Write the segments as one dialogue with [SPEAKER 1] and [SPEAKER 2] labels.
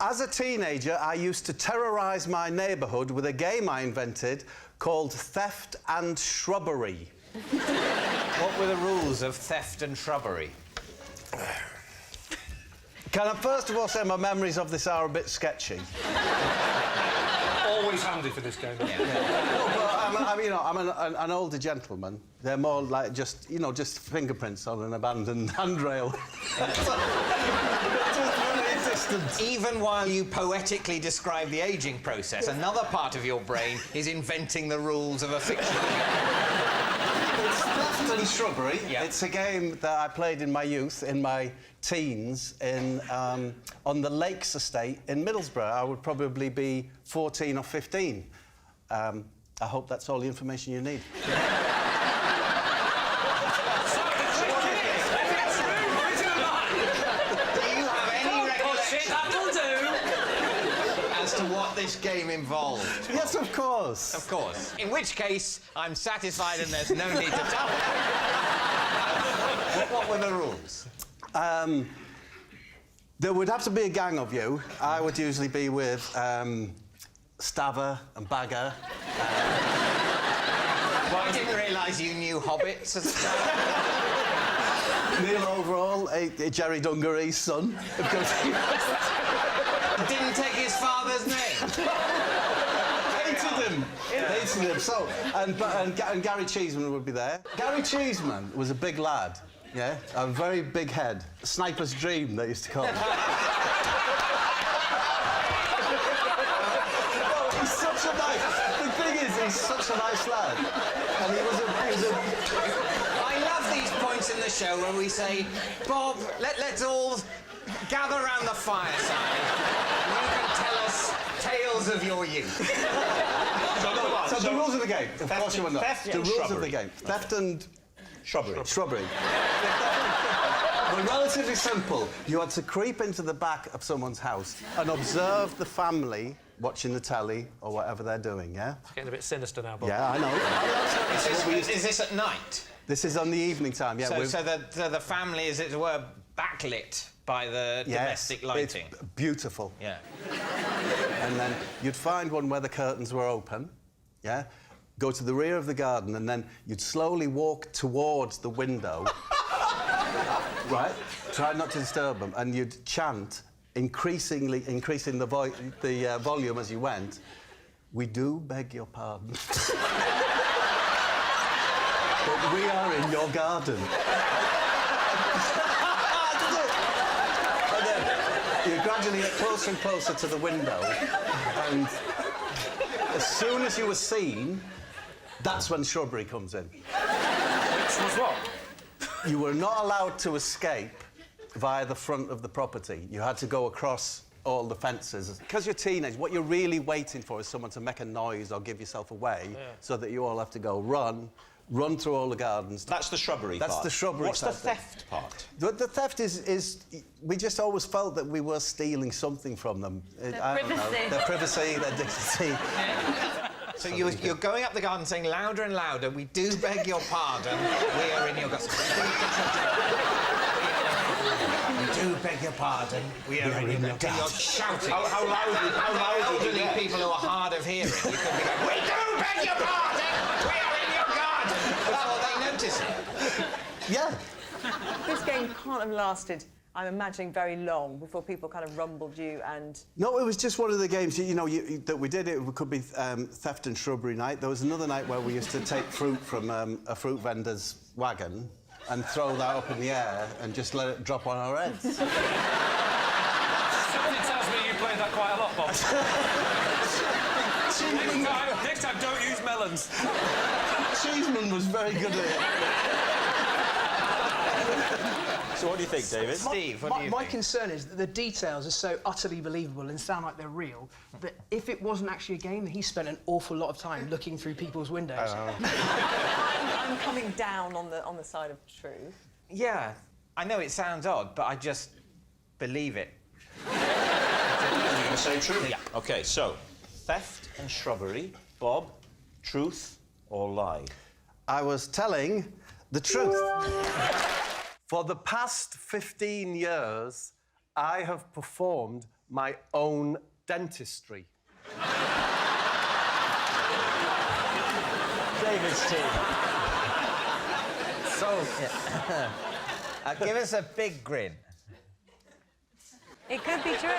[SPEAKER 1] As a teenager, I used to terrorise my neighbourhood with a game I invented called Theft and Shrubbery.
[SPEAKER 2] What were the rules of theft and shrubbery?
[SPEAKER 1] Can I first of all say my memories of this are a bit sketchy?
[SPEAKER 3] Always handy for this game.
[SPEAKER 2] Yeah.
[SPEAKER 1] No, but I'm an older gentleman. They're more like just fingerprints on an abandoned handrail.
[SPEAKER 2] Even while you poetically describe the ageing process, another part of your brain is inventing the rules of a fiction.
[SPEAKER 1] It's Theft and Shrubbery.
[SPEAKER 2] Yeah.
[SPEAKER 1] It's a game that I played in my youth, in my teens, on the Lakes estate in Middlesbrough. I would probably be 14 or 15. I hope that's all the information you need.
[SPEAKER 2] As to what this game involved?
[SPEAKER 1] Yes, of course.
[SPEAKER 2] Of course. In which case, I'm satisfied and there's no need to tell me. What were the rules?
[SPEAKER 1] There would have to be a gang of you. I would usually be with Staver and Bagger.
[SPEAKER 2] Well, I didn't realise you knew hobbits as well.
[SPEAKER 1] Neil Overall, Jerry Dungaree's son. Of course.
[SPEAKER 2] Didn't take his father's name.
[SPEAKER 1] Hated him. Yeah. Hated him. So, and Gary Cheeseman would be there. Gary Cheeseman was a big lad. Yeah, a very big head. Sniper's dream, they used to call him. He's such a nice... The thing is, he's such a nice lad. And he was a...
[SPEAKER 2] I love these points in the show where we say, Bob, let's all gather round the fireside and you can tell us tales of your youth.
[SPEAKER 1] So the rules of the game, of course you will not. The rules of the game. Theft and... Shrubbery. Well, relatively simple. You had to creep into the back of someone's house and observe the family watching the telly or whatever they're doing, yeah?
[SPEAKER 3] It's getting a bit sinister now, Bob.
[SPEAKER 1] Yeah, I know.
[SPEAKER 2] Is this at night?
[SPEAKER 1] This is on the evening time, yeah.
[SPEAKER 2] So the family is, as it were, backlit by the domestic lighting?
[SPEAKER 1] It's beautiful.
[SPEAKER 2] Yeah.
[SPEAKER 1] And then you'd find one where the curtains were open, yeah? Go to the rear of the garden and then you'd slowly walk towards the window. Right? Try not to disturb them. And you'd chant, increasing the volume as you went, "We do beg your pardon. But we are in your garden." And then you gradually get closer and closer to the window. And as soon as you were seen, that's when shrubbery comes in.
[SPEAKER 3] Which was what?
[SPEAKER 1] You were not allowed to escape via the front of the property. You had to go across all the fences. Because you're teenage, what you're really waiting for is someone to make a noise or give yourself away, so that you all have to go run through all the gardens.
[SPEAKER 4] That's the shrubbery part.
[SPEAKER 1] That's the shrubbery
[SPEAKER 4] What's the theft part?
[SPEAKER 1] The theft is... We just always felt that we were stealing something from them. I don't know. Their privacy, their dignity.
[SPEAKER 2] So you're going up the garden saying louder and louder, "We do beg your pardon, we are in your garden." "We do beg your pardon, we are in your garden." You're shouting.
[SPEAKER 4] How loud
[SPEAKER 2] Elderly people who are hard of hearing, you could be going, "We do beg your pardon, we are in your garden," before they notice it.
[SPEAKER 1] Yeah.
[SPEAKER 5] This game can't have lasted, I'm imagining, very long before people kind of rumbled you and...
[SPEAKER 1] No, it was just one of the games, that we did. It could be Theft and Shrubbery night. There was another night where we used to take fruit from a fruit vendor's wagon and throw that up in the air and just let it drop on our heads.
[SPEAKER 3] Something tells me you played that quite a lot, Bob. Next time, don't use melons.
[SPEAKER 1] Cheeseman was very good at it.
[SPEAKER 4] So what do you think, David?
[SPEAKER 2] Steve, what do you
[SPEAKER 6] My
[SPEAKER 2] think?
[SPEAKER 6] concern is that the details are so utterly believable and sound like they're real that if it wasn't actually a game, he spent an awful lot of time looking through people's windows.
[SPEAKER 5] I'm coming down on the side of truth.
[SPEAKER 2] Yeah, I know it sounds odd, but I just believe it.
[SPEAKER 4] You're going to say true?
[SPEAKER 2] Yeah.
[SPEAKER 4] OK, so, theft and shrubbery. Bob, truth or lie?
[SPEAKER 1] I was telling the truth. For the past 15 years, I have performed my own dentistry.
[SPEAKER 2] David's team.
[SPEAKER 1] So,
[SPEAKER 2] Give us a big grin.
[SPEAKER 5] It could be true.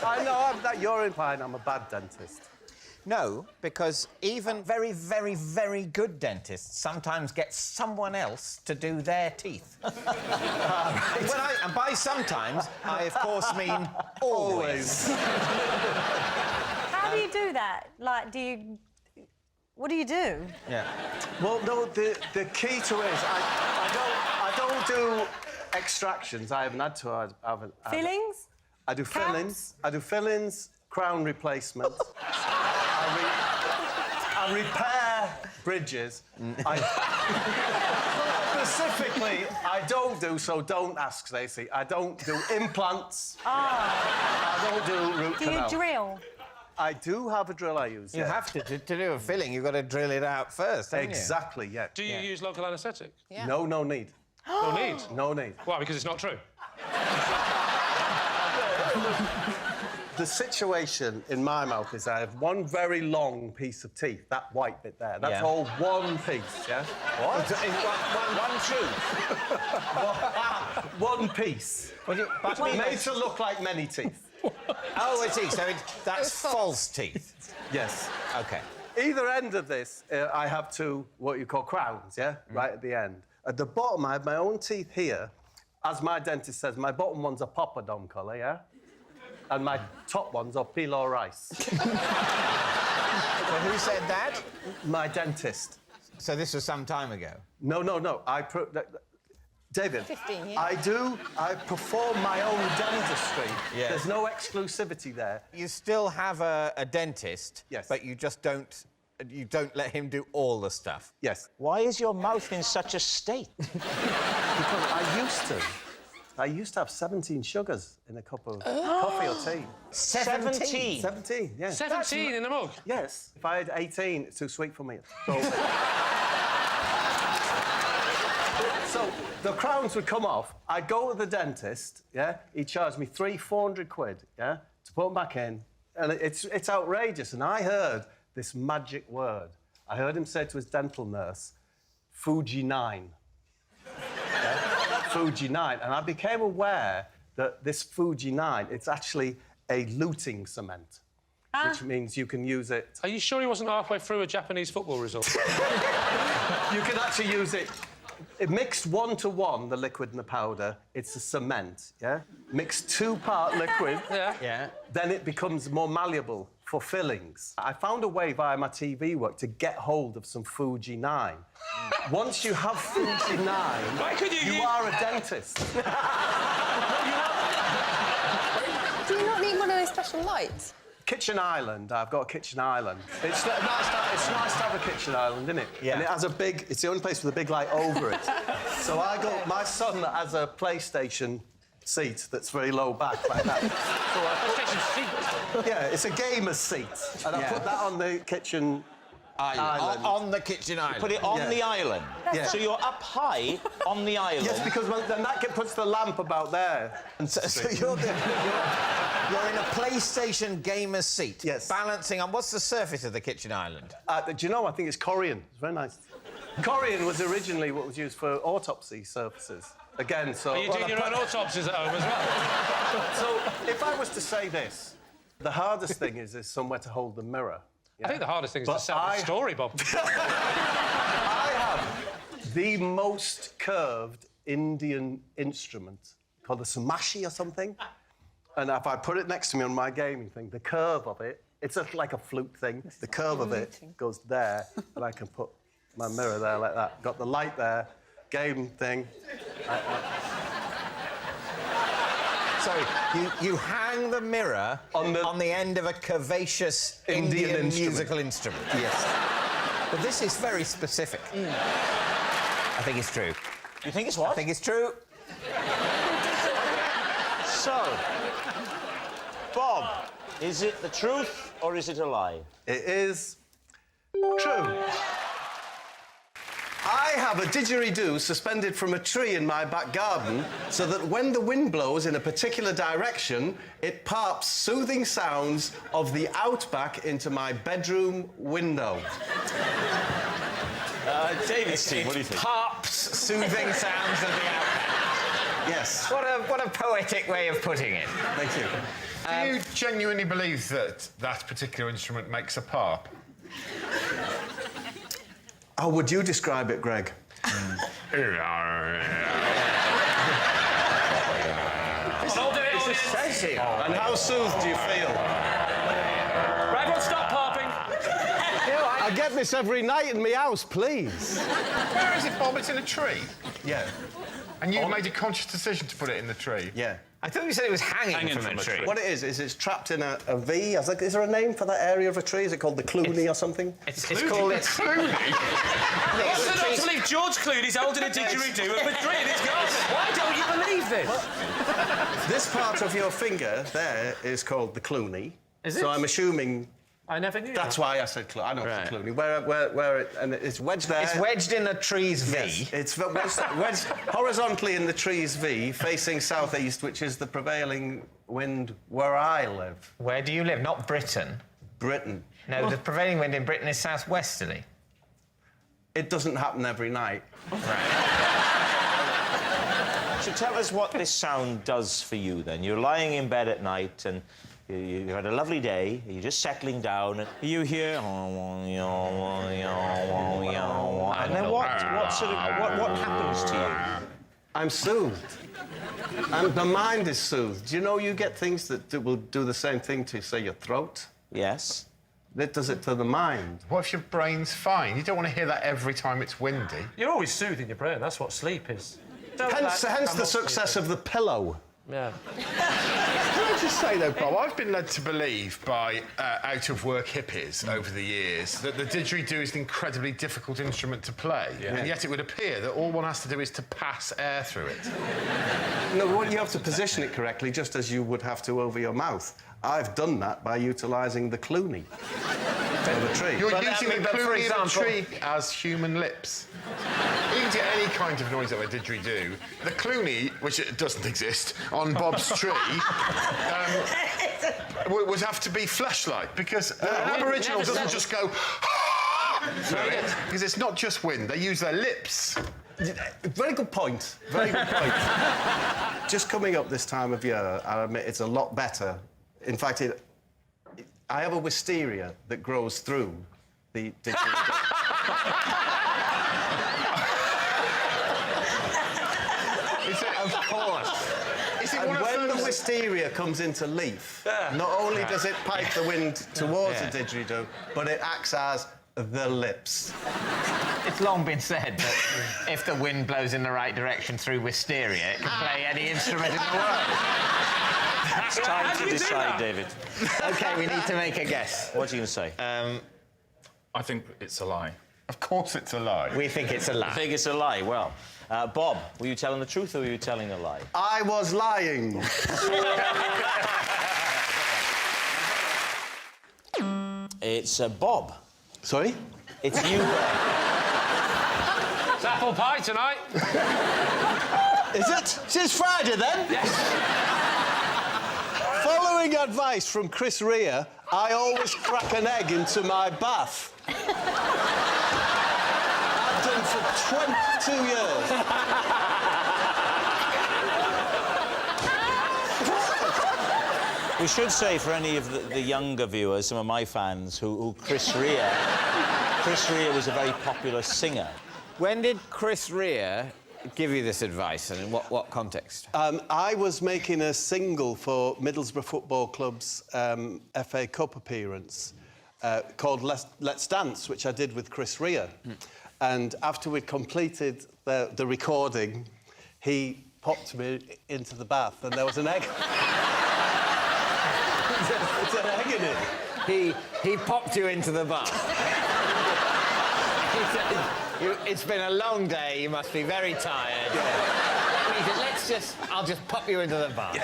[SPEAKER 1] I know that you're implying I'm a bad dentist.
[SPEAKER 2] No, because even very, very, very good dentists sometimes get someone else to do their teeth. And by sometimes, I of course mean always.
[SPEAKER 5] How do you do that? Like, what do you do?
[SPEAKER 2] Yeah.
[SPEAKER 1] Well, no, the key to it is I don't do extractions. I haven't had to.
[SPEAKER 5] Fillings?
[SPEAKER 1] I do
[SPEAKER 5] Caps?
[SPEAKER 1] fillings. I do fillings, crown replacement. I repair bridges. Specifically, I don't do, so don't ask, Stacey. I don't do implants. I don't do root canal.
[SPEAKER 5] Do you drill?
[SPEAKER 1] I do have a drill I use.
[SPEAKER 2] You have to do a filling, you've got to drill it out first, haven't you?
[SPEAKER 1] Exactly, yeah.
[SPEAKER 3] Do you use local anaesthetic?
[SPEAKER 5] Yeah.
[SPEAKER 1] No need.
[SPEAKER 3] No need?
[SPEAKER 1] No need.
[SPEAKER 3] Why? Because it's not true?
[SPEAKER 1] The situation in my mouth is I have one very long piece of teeth, that white bit there. That's all one piece, yeah?
[SPEAKER 2] What? One tooth?
[SPEAKER 1] One piece.
[SPEAKER 2] But
[SPEAKER 1] Made to look like many teeth.
[SPEAKER 2] Oh, I see. So that's false teeth.
[SPEAKER 1] Yes.
[SPEAKER 2] OK.
[SPEAKER 1] Either end of this, I have two what you call crowns, yeah? Right at the end. At the bottom, I have my own teeth here. As my dentist says, my bottom one's a poppadom colour, yeah? And my top ones are pilo rice.
[SPEAKER 2] So who said that?
[SPEAKER 1] My dentist.
[SPEAKER 2] So this was some time ago?
[SPEAKER 1] No. David,
[SPEAKER 5] 15 years.
[SPEAKER 1] I perform my own dentistry.
[SPEAKER 2] Yes.
[SPEAKER 1] There's no exclusivity there.
[SPEAKER 2] You still have a dentist,
[SPEAKER 1] Yes.
[SPEAKER 2] but you just don't let him do all the stuff.
[SPEAKER 1] Yes.
[SPEAKER 4] Why is your mouth in such a state?
[SPEAKER 1] Because I used to have 17 sugars in a cup of coffee or tea.
[SPEAKER 4] 17?
[SPEAKER 1] 17, yes.
[SPEAKER 3] 17 in a mug?
[SPEAKER 1] Yes. If I had 18, it's too sweet for me. So the crowns would come off. I'd go to the dentist, yeah? He'd charge me 400 quid, yeah? To put them back in. And it's outrageous. And I heard this magic word. I heard him say to his dental nurse, Fuji 9. Fuji 9. And I became aware that this Fuji 9, it's actually a luting cement, which means you can use it...
[SPEAKER 3] Are you sure he wasn't halfway through a Japanese football result?
[SPEAKER 1] You can actually use it... It mixed 1-to-1, the liquid and the powder, it's a cement, yeah? Mixed 2-part liquid,
[SPEAKER 2] Yeah.
[SPEAKER 1] then it becomes more malleable for fillings. I found a way via my TV work to get hold of some Fuji 9. Once you have Fuji 9,
[SPEAKER 3] Why could you
[SPEAKER 1] are a dentist.
[SPEAKER 7] Do you not need one of those special lights?
[SPEAKER 1] Kitchen island. I've got a kitchen island. It's nice to have a kitchen island, isn't it?
[SPEAKER 2] Yeah.
[SPEAKER 1] And it has a big... It's the only place with a big light over it. So I got... My son has a PlayStation seat that's very low back, like that. So
[SPEAKER 3] PlayStation seat?
[SPEAKER 1] yeah, it's a gamer's seat. And I put that on the kitchen island.
[SPEAKER 2] On the kitchen island.
[SPEAKER 4] Put it on the island.
[SPEAKER 1] Yeah.
[SPEAKER 4] So you're up high on the island.
[SPEAKER 1] Yes, because then that puts the lamp about there. And
[SPEAKER 2] So you're in a PlayStation gamer's seat.
[SPEAKER 1] Yes.
[SPEAKER 2] Balancing on... What's the surface of the kitchen island?
[SPEAKER 1] do you know, I think it's Corian. It's very nice. Corian was originally what was used for autopsy surfaces. Again, so...
[SPEAKER 3] Are you doing your own autopsies at home as well?
[SPEAKER 1] So, if I was to say this, the hardest thing is there's somewhere to hold the mirror.
[SPEAKER 3] I think the hardest thing is
[SPEAKER 1] But
[SPEAKER 3] to sell the story, Bob.
[SPEAKER 1] I have the most curved Indian instrument called the samashi or something. And if I put it next to me on my gaming thing, the curve of it, it's like a flute thing. The curve of it goes there, and I can put my mirror there like that. Got the light there, game thing.
[SPEAKER 2] Sorry, you hang the mirror on the end of a curvaceous Indian musical instrument.
[SPEAKER 1] Yes.
[SPEAKER 2] But this is very specific. I think it's true.
[SPEAKER 4] You think it's what?
[SPEAKER 2] I think it's true.
[SPEAKER 4] So, Bob, is it the truth or is it a lie?
[SPEAKER 1] It is true. I have a didgeridoo suspended from a tree in my back garden so that when the wind blows in a particular direction, it pops soothing sounds of the outback into my bedroom window.
[SPEAKER 4] David's team, what do you think?
[SPEAKER 2] Pops soothing sounds of the outback.
[SPEAKER 1] Yes.
[SPEAKER 2] What a poetic way of putting it.
[SPEAKER 1] Thank you.
[SPEAKER 8] Do you genuinely believe that that particular instrument makes a pop?
[SPEAKER 1] How would you describe it, Greg?
[SPEAKER 3] Hold it, audience.
[SPEAKER 1] And how soothed do you feel?
[SPEAKER 3] Right, everyone stop popping.
[SPEAKER 1] I get this every night in my house, please.
[SPEAKER 8] Where is it, Bob? It's in a tree.
[SPEAKER 1] Yeah.
[SPEAKER 8] And you made a conscious decision to put it in the tree.
[SPEAKER 1] Yeah.
[SPEAKER 2] I thought you said it was hanging from a tree.
[SPEAKER 1] What it is it's trapped in a V. Is there a name for that area of a tree? Is it called the Clooney or something?
[SPEAKER 2] It's called...
[SPEAKER 8] Clooney?
[SPEAKER 3] What's the not to leave George Clooney's holding a didgeridoo at Madrid in his garden? Why don't you believe this?
[SPEAKER 1] This part of your finger there is called the Clooney.
[SPEAKER 3] Is
[SPEAKER 1] So
[SPEAKER 3] it?
[SPEAKER 1] I'm assuming...
[SPEAKER 3] I never knew
[SPEAKER 1] That's
[SPEAKER 3] that.
[SPEAKER 1] why I said Clooney. I know
[SPEAKER 2] Right.
[SPEAKER 1] it's Clooney. Where it... And it's wedged there.
[SPEAKER 2] It's wedged in the tree's V.
[SPEAKER 1] Yes, it's wedged horizontally in the tree's V, facing southeast, which is the prevailing wind where I live.
[SPEAKER 2] Where do you live? Not Britain.
[SPEAKER 1] Britain.
[SPEAKER 2] No, the prevailing wind in Britain is southwesterly.
[SPEAKER 1] It doesn't happen every night.
[SPEAKER 4] So tell us what this sound does for you, then. You're lying in bed at night and you've had a lovely day, you're just settling down, and you hear... And then what happens to you?
[SPEAKER 1] I'm soothed. The mind is soothed. Do you know you get things that will do the same thing to, say, your throat?
[SPEAKER 4] Yes?
[SPEAKER 1] That does it to the mind.
[SPEAKER 8] What if your brain's fine? You don't want to hear that every time it's windy.
[SPEAKER 3] You're always soothing your brain. That's what sleep is.
[SPEAKER 1] Hence the success of the pillow.
[SPEAKER 3] Yeah.
[SPEAKER 8] Can I just say, though, Bob, I've been led to believe by out-of-work hippies over the years that the didgeridoo is an incredibly difficult instrument to play, and yet it would appear that all one has to do is to pass air through it.
[SPEAKER 1] No, well, you have to position it correctly, just as you would have to over your mouth. I've done that by utilising the Clooney of a tree.
[SPEAKER 8] You're
[SPEAKER 2] But,
[SPEAKER 8] using the
[SPEAKER 2] but for
[SPEAKER 8] Clooney of a
[SPEAKER 2] example-
[SPEAKER 8] tree as human lips. You can get any kind of noise out of a didgeridoo. The Clooney, which it doesn't exist, on Bob's tree, would have to be flesh-like, because the Aboriginal
[SPEAKER 3] never
[SPEAKER 8] doesn't
[SPEAKER 3] said-
[SPEAKER 8] just go through it, because it's not just wind, they use their lips.
[SPEAKER 1] Very good point. Very good point. Just coming up this time of year, I admit it's a lot better. In fact, I have a wisteria that grows through the didgeridoo.
[SPEAKER 2] Of course.
[SPEAKER 8] Is it
[SPEAKER 1] And
[SPEAKER 8] one of
[SPEAKER 1] when
[SPEAKER 8] those...
[SPEAKER 1] the wisteria comes into leaf, not only does it pipe the wind towards the didgeridoo, but it acts as the lips.
[SPEAKER 2] It's long been said that if the wind blows in the right direction through wisteria, it can play any instrument in the world.
[SPEAKER 4] It's time to decide, David.
[SPEAKER 2] OK, we need to make a guess.
[SPEAKER 4] What are you going to say?
[SPEAKER 9] I think it's a lie.
[SPEAKER 8] Of course it's a lie.
[SPEAKER 2] We think it's a
[SPEAKER 4] I
[SPEAKER 2] lie.
[SPEAKER 4] think it's a lie. Well, Bob, were you telling the truth or were you telling a lie?
[SPEAKER 1] I was lying.
[SPEAKER 4] It's Bob.
[SPEAKER 1] Sorry?
[SPEAKER 4] It's you, Bob.
[SPEAKER 3] It's apple pie tonight.
[SPEAKER 1] Is it? It's Friday, then?
[SPEAKER 3] Yes.
[SPEAKER 1] Following advice from Chris Rea, I always crack an egg into my bath. I've done for 22 years.
[SPEAKER 4] We should say for any of the younger viewers, some of my fans, who Chris Rea was a very popular singer.
[SPEAKER 2] When did Chris Rea give you this advice, and in what context?
[SPEAKER 1] I was making a single for Middlesbrough Football Club's FA Cup appearance called Let's Dance, which I did with Chris Rea. And after we'd completed the recording, he popped me into the bath, and there was an egg. It's an egg in it.
[SPEAKER 2] He popped you into the bath. He said, it's been a long day, you must be very tired. I'll just pop you into the bath.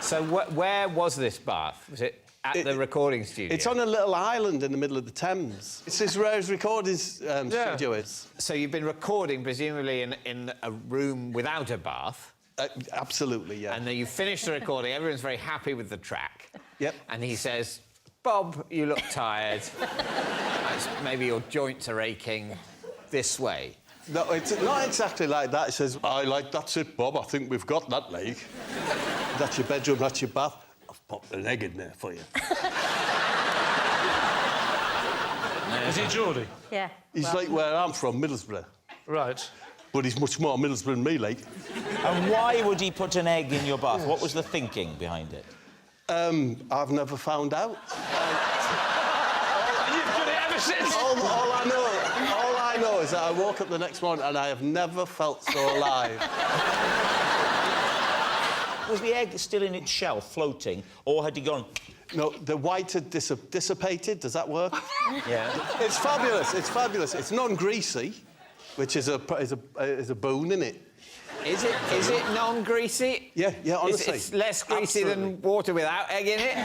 [SPEAKER 2] So where was this bath? Was it at the recording studio.
[SPEAKER 1] It's on a little island in the middle of the Thames. It's as rare as recording studio is.
[SPEAKER 2] So you've been recording, presumably, in a room without a bath.
[SPEAKER 1] Absolutely, yeah.
[SPEAKER 2] And then you finish the recording, everyone's very happy with the track.
[SPEAKER 1] Yep.
[SPEAKER 2] And he says, Bob, you look tired. Maybe your joints are aching. This way.
[SPEAKER 1] No, it's not exactly like that. It says, that's it, Bob. I think we've got that leg. That's your bedroom, that's your bath. I've popped an egg in there for you.
[SPEAKER 3] Is he Geordie?
[SPEAKER 5] Yeah.
[SPEAKER 1] He's like where I'm from, Middlesbrough.
[SPEAKER 3] Right.
[SPEAKER 1] But he's much more Middlesbrough than me, like.
[SPEAKER 4] And why would he put an egg in your bath? What was the thinking behind it?
[SPEAKER 1] I've never found out.
[SPEAKER 3] And you've done it ever since.
[SPEAKER 1] All I know is that I woke up the next morning and I have never felt so alive.
[SPEAKER 4] Was the egg still in its shell, floating, or had he gone...
[SPEAKER 1] No, the white had dissipated. Does that work?
[SPEAKER 2] Yeah.
[SPEAKER 1] It's fabulous. It's fabulous. It's non-greasy, which is a boon, isn't it?
[SPEAKER 2] Is it non-greasy?
[SPEAKER 1] Yeah, honestly.
[SPEAKER 2] It's less greasy than water without egg in it?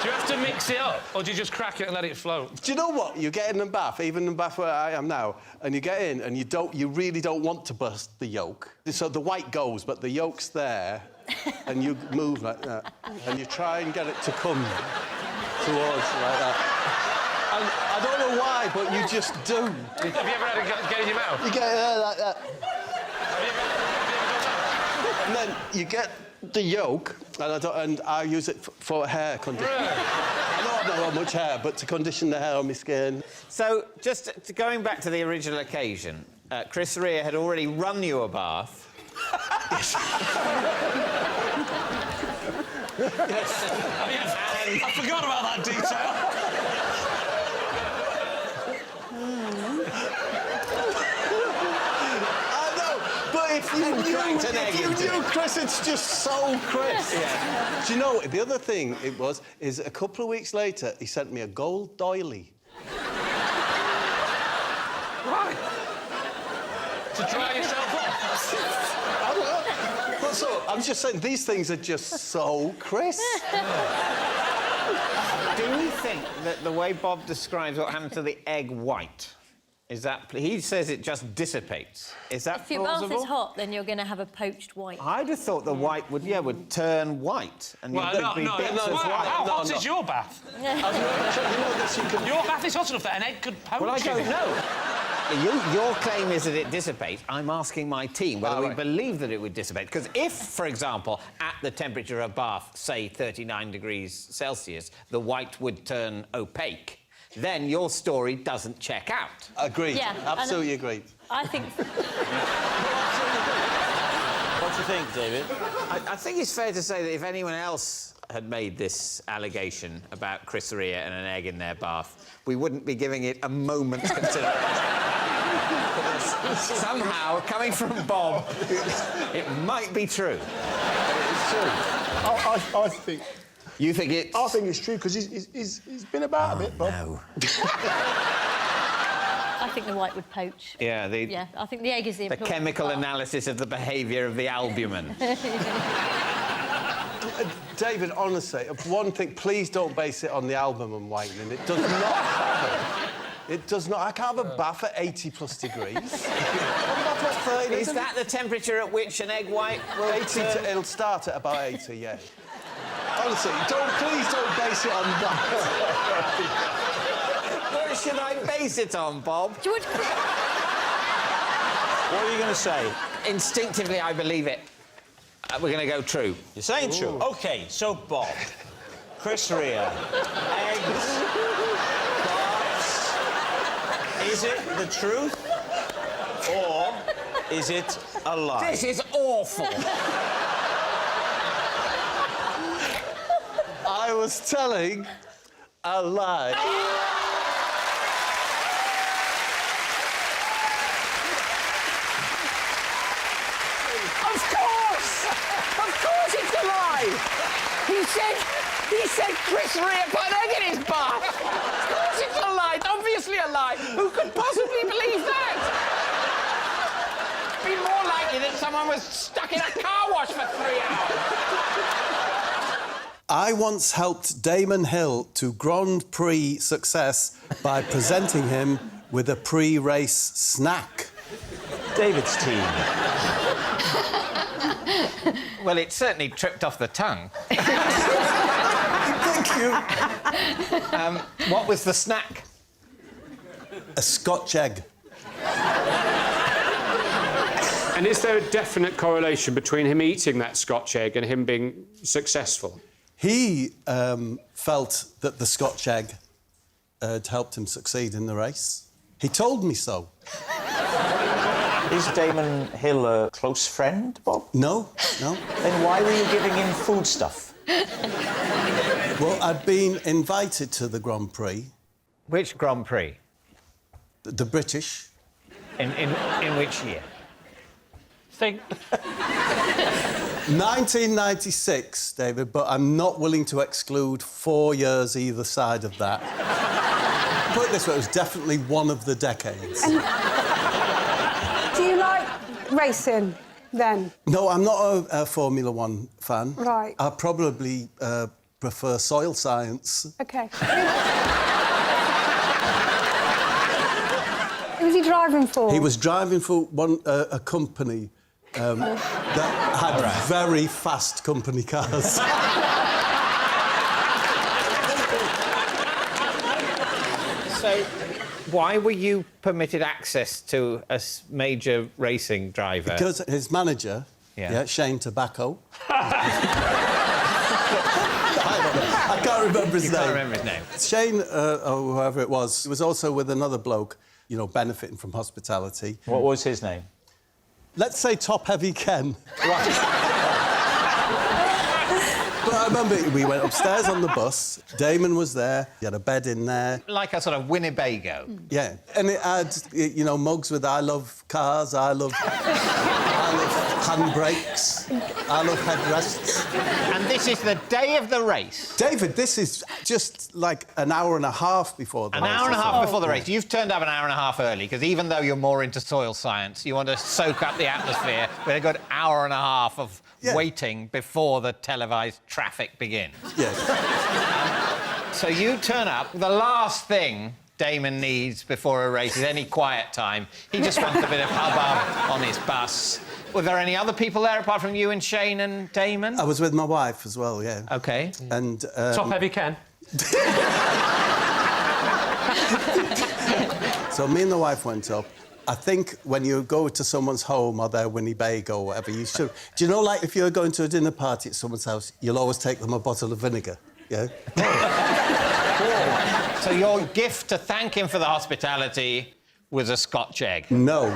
[SPEAKER 3] Do you have to mix it up, or do you just crack it and let it float?
[SPEAKER 1] Do you know what? You get in the bath, even in the bath where I am now, and you get in and you really don't want to burst the yolk. So the white goes, but the yolk's there, and you move like that, and you try and get it to come towards like that. And I don't know why, but you just do.
[SPEAKER 3] Have you ever had it get in your mouth?
[SPEAKER 1] You get it there like that. And then you get the yolk, and I use it for hair conditioning.
[SPEAKER 3] Really?
[SPEAKER 1] I don't have much hair, but to condition the hair on my skin.
[SPEAKER 2] So, just going back to the original occasion, Chris Rea had already run you a bath.
[SPEAKER 1] Yes.
[SPEAKER 3] I forgot about that detail.
[SPEAKER 1] If you knew Chris, it's just so Chris. Yeah. Do you know what? The other thing is a couple of weeks later, he sent me a gold doily.
[SPEAKER 3] Right. To dry yourself off?
[SPEAKER 1] I don't know. But so, I'm just saying, these things are just so Chris.
[SPEAKER 2] Do you think that the way Bob describes what happened to the egg white... Is that... He says it just dissipates. Is that
[SPEAKER 10] If your
[SPEAKER 2] plausible?
[SPEAKER 10] bath is hot, then you're going to have a poached white.
[SPEAKER 2] I'd have thought the white would turn white. And
[SPEAKER 3] Well,
[SPEAKER 2] there'd be bits of white.
[SPEAKER 3] How hot is your bath? Your bath is hot enough that an egg could poach.
[SPEAKER 2] Well, I don't know. Your claim is that it dissipates. I'm asking my team whether we believe that it would dissipate. Because if, for example, at the temperature of a bath, say 39 degrees Celsius, the white would turn opaque, then your story doesn't check out.
[SPEAKER 1] Agreed.
[SPEAKER 10] Yeah,
[SPEAKER 1] absolutely agreed.
[SPEAKER 10] I think...
[SPEAKER 4] What do you think, David?
[SPEAKER 2] I think it's fair to say that if anyone else had made this allegation about Chris Rea and an egg in their bath, we wouldn't be giving it a moment's consideration. Somehow, coming from Bob, it might be true.
[SPEAKER 1] It's true.
[SPEAKER 11] I think...
[SPEAKER 2] You think it's...
[SPEAKER 11] I think it's true, because he's been about a bit, Bob.
[SPEAKER 2] No.
[SPEAKER 10] I think the white would poach.
[SPEAKER 2] Yeah,
[SPEAKER 10] I think the egg is the
[SPEAKER 2] the
[SPEAKER 10] important
[SPEAKER 2] chemical
[SPEAKER 10] part.
[SPEAKER 2] analysis of the behaviour of the albumin.
[SPEAKER 1] David, honestly, one thing, please don't base it on the albumin whitening. It does not happen. It does not. I can't have a bath at 80+ degrees.
[SPEAKER 2] Is that the temperature at which an egg white will...
[SPEAKER 1] It'll start at about 80, yeah. Honestly, please don't base it on that.
[SPEAKER 2] What should I base it on, Bob?
[SPEAKER 10] George...
[SPEAKER 4] What are you going to say?
[SPEAKER 2] Instinctively, I believe it. We're going to go true.
[SPEAKER 4] You're saying true? OK, so, Bob, Chris Rea, eggs, baths, is it the truth, or is it a lie?
[SPEAKER 2] This is awful.
[SPEAKER 1] I was telling a lie.
[SPEAKER 6] Of course it's a lie! He said Chris Rea put an egg in his bath! Of course it's a lie! It's obviously a lie! Who could possibly believe that? It'd be more likely that someone was stuck in a car wash for 3 hours.
[SPEAKER 1] I once helped Damon Hill to Grand Prix success by presenting him with a pre-race snack.
[SPEAKER 4] David's team.
[SPEAKER 2] Well, it certainly tripped off the tongue.
[SPEAKER 1] Thank you.
[SPEAKER 2] What was the snack?
[SPEAKER 1] A Scotch egg.
[SPEAKER 12] And is there a definite correlation between him eating that Scotch egg and him being successful?
[SPEAKER 1] He felt that the Scotch egg had helped him succeed in the race. He told me so.
[SPEAKER 4] Is Damon Hill a close friend, Bob?
[SPEAKER 1] No.
[SPEAKER 4] Then why were you giving him foodstuff?
[SPEAKER 1] Well, I'd been invited to the Grand Prix.
[SPEAKER 2] Which Grand Prix?
[SPEAKER 1] The British.
[SPEAKER 2] In which year?
[SPEAKER 12] Think.
[SPEAKER 1] 1996, David, but I'm not willing to exclude 4 years either side of that. Put it this way, it was definitely one of the decades.
[SPEAKER 7] Do you like racing, then?
[SPEAKER 1] No, I'm not a Formula One fan.
[SPEAKER 7] Right.
[SPEAKER 1] I probably prefer soil science.
[SPEAKER 7] OK. Who was he driving for?
[SPEAKER 1] He was driving for a company that had very fast company cars.
[SPEAKER 2] So, why were you permitted access to a major racing driver?
[SPEAKER 1] Because his manager, Shane Tobacco... I can't remember his name.
[SPEAKER 2] Can't remember his name.
[SPEAKER 1] Shane, or whoever it was, was also with another bloke, you know, benefiting from hospitality.
[SPEAKER 4] What was his name?
[SPEAKER 1] Let's say Top Heavy Ken. Right. But I remember we went upstairs on the bus. Damon was there. He had a bed in there.
[SPEAKER 2] Like a sort of Winnebago.
[SPEAKER 1] Yeah. And it had, you know, mugs with I love cars, I love handbrakes, I love headrests.
[SPEAKER 2] And this is the day of the race.
[SPEAKER 1] David, this is just like an hour and a half before the race.
[SPEAKER 2] An hour and a half before the race. You've turned up an hour and a half early, because even though you're more into soil science, you want to soak up the atmosphere with a good hour and a half of waiting before the televised traffic begins.
[SPEAKER 1] Yes.
[SPEAKER 2] So you turn up. The last thing Damon needs before a race is any quiet time. He just wants a bit of hubbub on his bus. Were there any other people there apart from you and Shane and Damon?
[SPEAKER 1] I was with my wife as well, yeah.
[SPEAKER 2] OK.
[SPEAKER 1] And...
[SPEAKER 12] Top Heavy Ken.
[SPEAKER 1] So me and the wife went up. I think when you go to someone's home or their Winnebago or whatever, you should... Do you know, like, if you're going to a dinner party at someone's house, you'll always take them a bottle of vinegar, yeah?
[SPEAKER 2] So your gift to thank him for the hospitality was a Scotch egg?
[SPEAKER 1] No.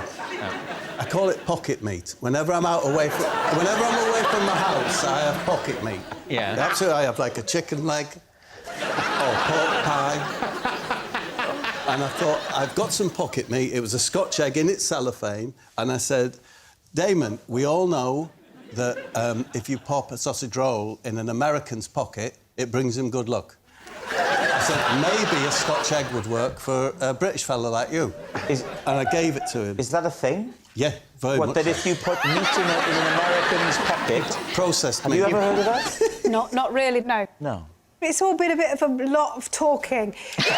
[SPEAKER 1] I call it pocket meat. Whenever I'm away from the house, I have pocket meat.
[SPEAKER 2] Yeah.
[SPEAKER 1] Absolutely, I have, like, a chicken leg or pork pie. And I thought, I've got some pocket meat. It was a Scotch egg in its cellophane. And I said, Damon, we all know that if you pop a sausage roll in an American's pocket, it brings him good luck. I said, maybe a Scotch egg would work for a British fella like you. And I gave it to him.
[SPEAKER 4] Is that a thing?
[SPEAKER 1] Yeah, very much.
[SPEAKER 4] What, that if you put meat in an American's pocket...
[SPEAKER 1] Processed meat.
[SPEAKER 4] Have you ever heard of that?
[SPEAKER 7] Not really, no.
[SPEAKER 4] No.
[SPEAKER 7] It's all been a bit of a lot of talking. I've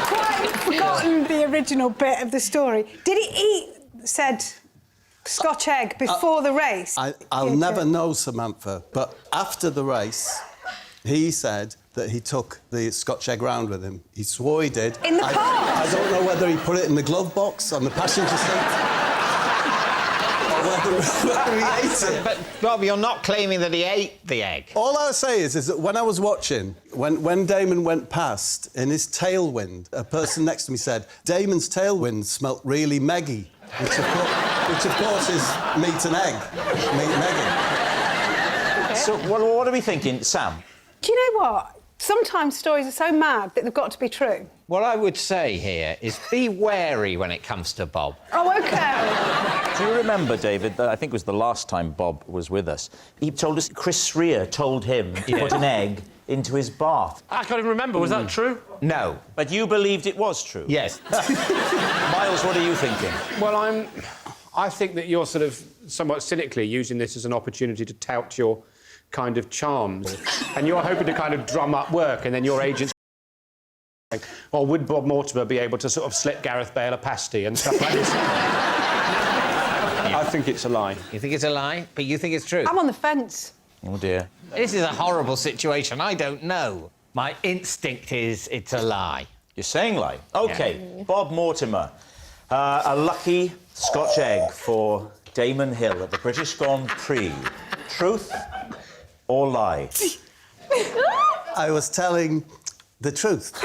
[SPEAKER 7] quite forgotten the original bit of the story. Did he eat said Scotch egg before the race?
[SPEAKER 1] I'll never know, Samantha, but after the race, he said that he took the Scotch egg round with him. He swore he did.
[SPEAKER 7] In the car?
[SPEAKER 1] I don't know whether he put it in the glove box on the passenger seat. Whether he ate it.
[SPEAKER 2] But, Rob, you're not claiming that he ate the egg.
[SPEAKER 1] All I would say is that when I was watching, when Damon went past, in his tailwind, a person next to me said, Damon's tailwind smelt really meggy, which of course is meat and egg. Meat and egg.
[SPEAKER 7] Okay.
[SPEAKER 4] So what are we thinking, Sam?
[SPEAKER 7] Do you know what? Sometimes stories are so mad that they've got to be true.
[SPEAKER 2] What I would say here is be wary when it comes to Bob.
[SPEAKER 7] Oh, OK.
[SPEAKER 4] Do you remember, David, that I think it was the last time Bob was with us, he told us Chris Rea told him to put an egg into his bath.
[SPEAKER 12] I can't even remember. Was that true?
[SPEAKER 2] No.
[SPEAKER 4] But you believed it was true?
[SPEAKER 2] Yes.
[SPEAKER 4] Miles, what are you thinking?
[SPEAKER 12] Well, I think that you're sort of somewhat cynically using this as an opportunity to tout your kind of charms. And you're hoping to kind of drum up work, and then your agent's like, or would Bob Mortimer be able to sort of slip Gareth Bale a pasty and stuff like this? I think it's a lie.
[SPEAKER 2] You think it's a lie? But you think it's true?
[SPEAKER 7] I'm on the fence.
[SPEAKER 4] Oh, dear.
[SPEAKER 2] This is a horrible situation. I don't know. My instinct is it's a lie.
[SPEAKER 4] You're saying lie? OK, Bob Mortimer. A lucky Scotch egg for Damon Hill at the British Grand Prix. Truth or lie?
[SPEAKER 1] I was telling the truth.
[SPEAKER 2] He's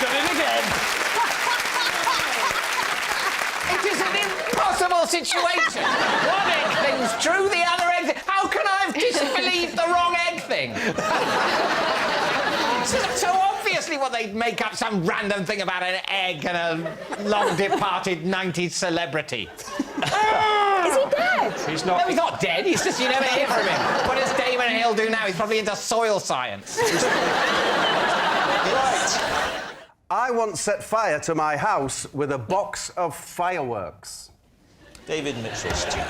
[SPEAKER 2] done it again. It is an impossible situation. One egg thing's true, the other egg... How can I have disbelieved the wrong egg thing? So obviously what they'd make up some random thing about an egg and a long-departed 90s celebrity.
[SPEAKER 7] Is he dead?
[SPEAKER 12] He's not...
[SPEAKER 2] No, he's not dead. He's just... You never hear from him. What does Damon Hill do now? He's probably into soil science.
[SPEAKER 1] Right. I once set fire to my house with a box of fireworks.
[SPEAKER 4] David Mitchell's team.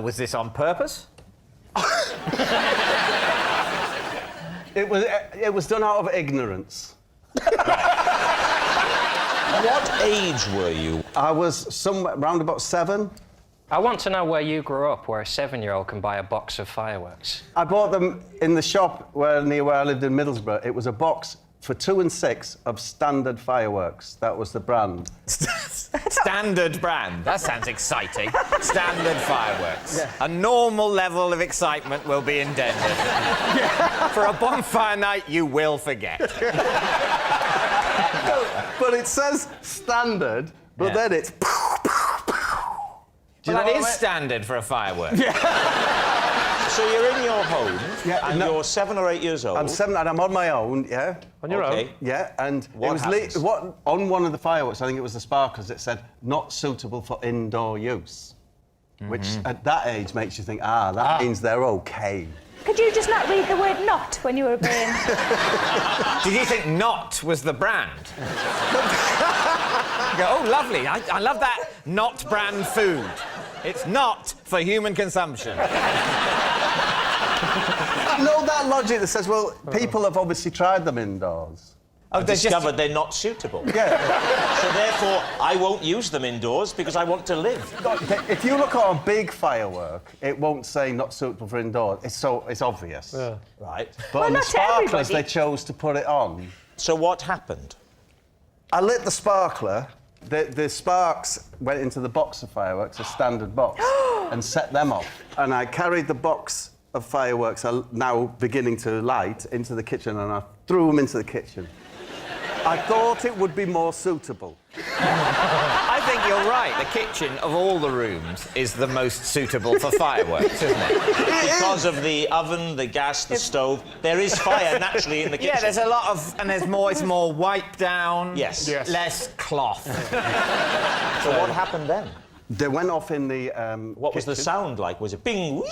[SPEAKER 2] Was this on purpose?
[SPEAKER 1] It was done out of ignorance.
[SPEAKER 4] What age were you?
[SPEAKER 1] I was somewhere around about 7.
[SPEAKER 13] I want to know where you grew up, where a 7-year-old can buy a box of fireworks.
[SPEAKER 1] I bought them in the shop near where I lived in Middlesbrough. It was a box for 2 and 6 of standard fireworks. That was the brand.
[SPEAKER 2] Standard brand. That sounds exciting. Standard fireworks. Yeah. A normal level of excitement will be endangered. Yeah. For a bonfire night, you will forget.
[SPEAKER 1] But it says standard, but then it's...
[SPEAKER 2] Well, that is standard for a firework.
[SPEAKER 4] Yeah. So you're in your home, and you're 7 or 8 years old.
[SPEAKER 1] I'm 7 and I'm on my own, yeah.
[SPEAKER 13] On your own?
[SPEAKER 1] Yeah, and
[SPEAKER 4] what
[SPEAKER 1] it was on one of the fireworks, I think it was the sparklers, it said, not suitable for indoor use. Which, at that age, makes you think, that means they're OK.
[SPEAKER 10] Could you just not read the word not when you were being...
[SPEAKER 2] Did you think not was the brand? You go, oh, lovely, I love that not brand food. It's not for human consumption.
[SPEAKER 1] I know that logic that says, well, people have obviously tried them indoors.
[SPEAKER 4] I've discovered they're not suitable.
[SPEAKER 1] Yeah.
[SPEAKER 4] So therefore, I won't use them indoors because I want to live.
[SPEAKER 1] If you look at a big firework, it won't say not suitable for indoors. It's obvious. Yeah.
[SPEAKER 4] Right.
[SPEAKER 1] But on the sparklers, they chose to put it on.
[SPEAKER 4] So what happened?
[SPEAKER 1] I lit the sparkler. The sparks went into the box of fireworks, a standard box, and set them off. And I carried the box of fireworks, now beginning to light, into the kitchen, and I threw them into the kitchen. I thought it would be more suitable.
[SPEAKER 2] I think you're right. The kitchen, of all the rooms, is the most suitable for fireworks, isn't it?
[SPEAKER 4] Because of the oven, the gas, the stove. There is fire naturally in the kitchen.
[SPEAKER 2] Yeah, there's a lot of... And it's more wipe down.
[SPEAKER 4] Yes.
[SPEAKER 2] Less cloth.
[SPEAKER 4] So what happened then?
[SPEAKER 1] They went off in the
[SPEAKER 4] What was the sound like? Was it bing, wee?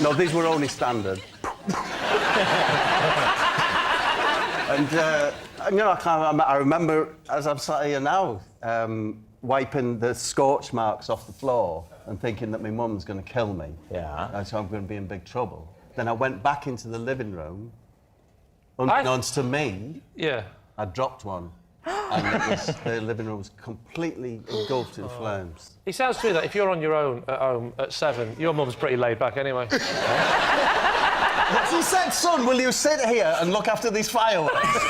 [SPEAKER 1] No, these were only standard. And, you know, I remember, as I'm sat here now, wiping the scorch marks off the floor and thinking that my mum's going to kill me.
[SPEAKER 4] Yeah.
[SPEAKER 1] And so I'm going to be in big trouble. Then I went back into the living room. Unbeknownst to me, I dropped one. And the living room was completely engulfed in flames.
[SPEAKER 13] It sounds to me that if you're on your own at home at 7, your mum's pretty laid back anyway.
[SPEAKER 1] She said, son, will you sit here and look after these fireworks? Whilst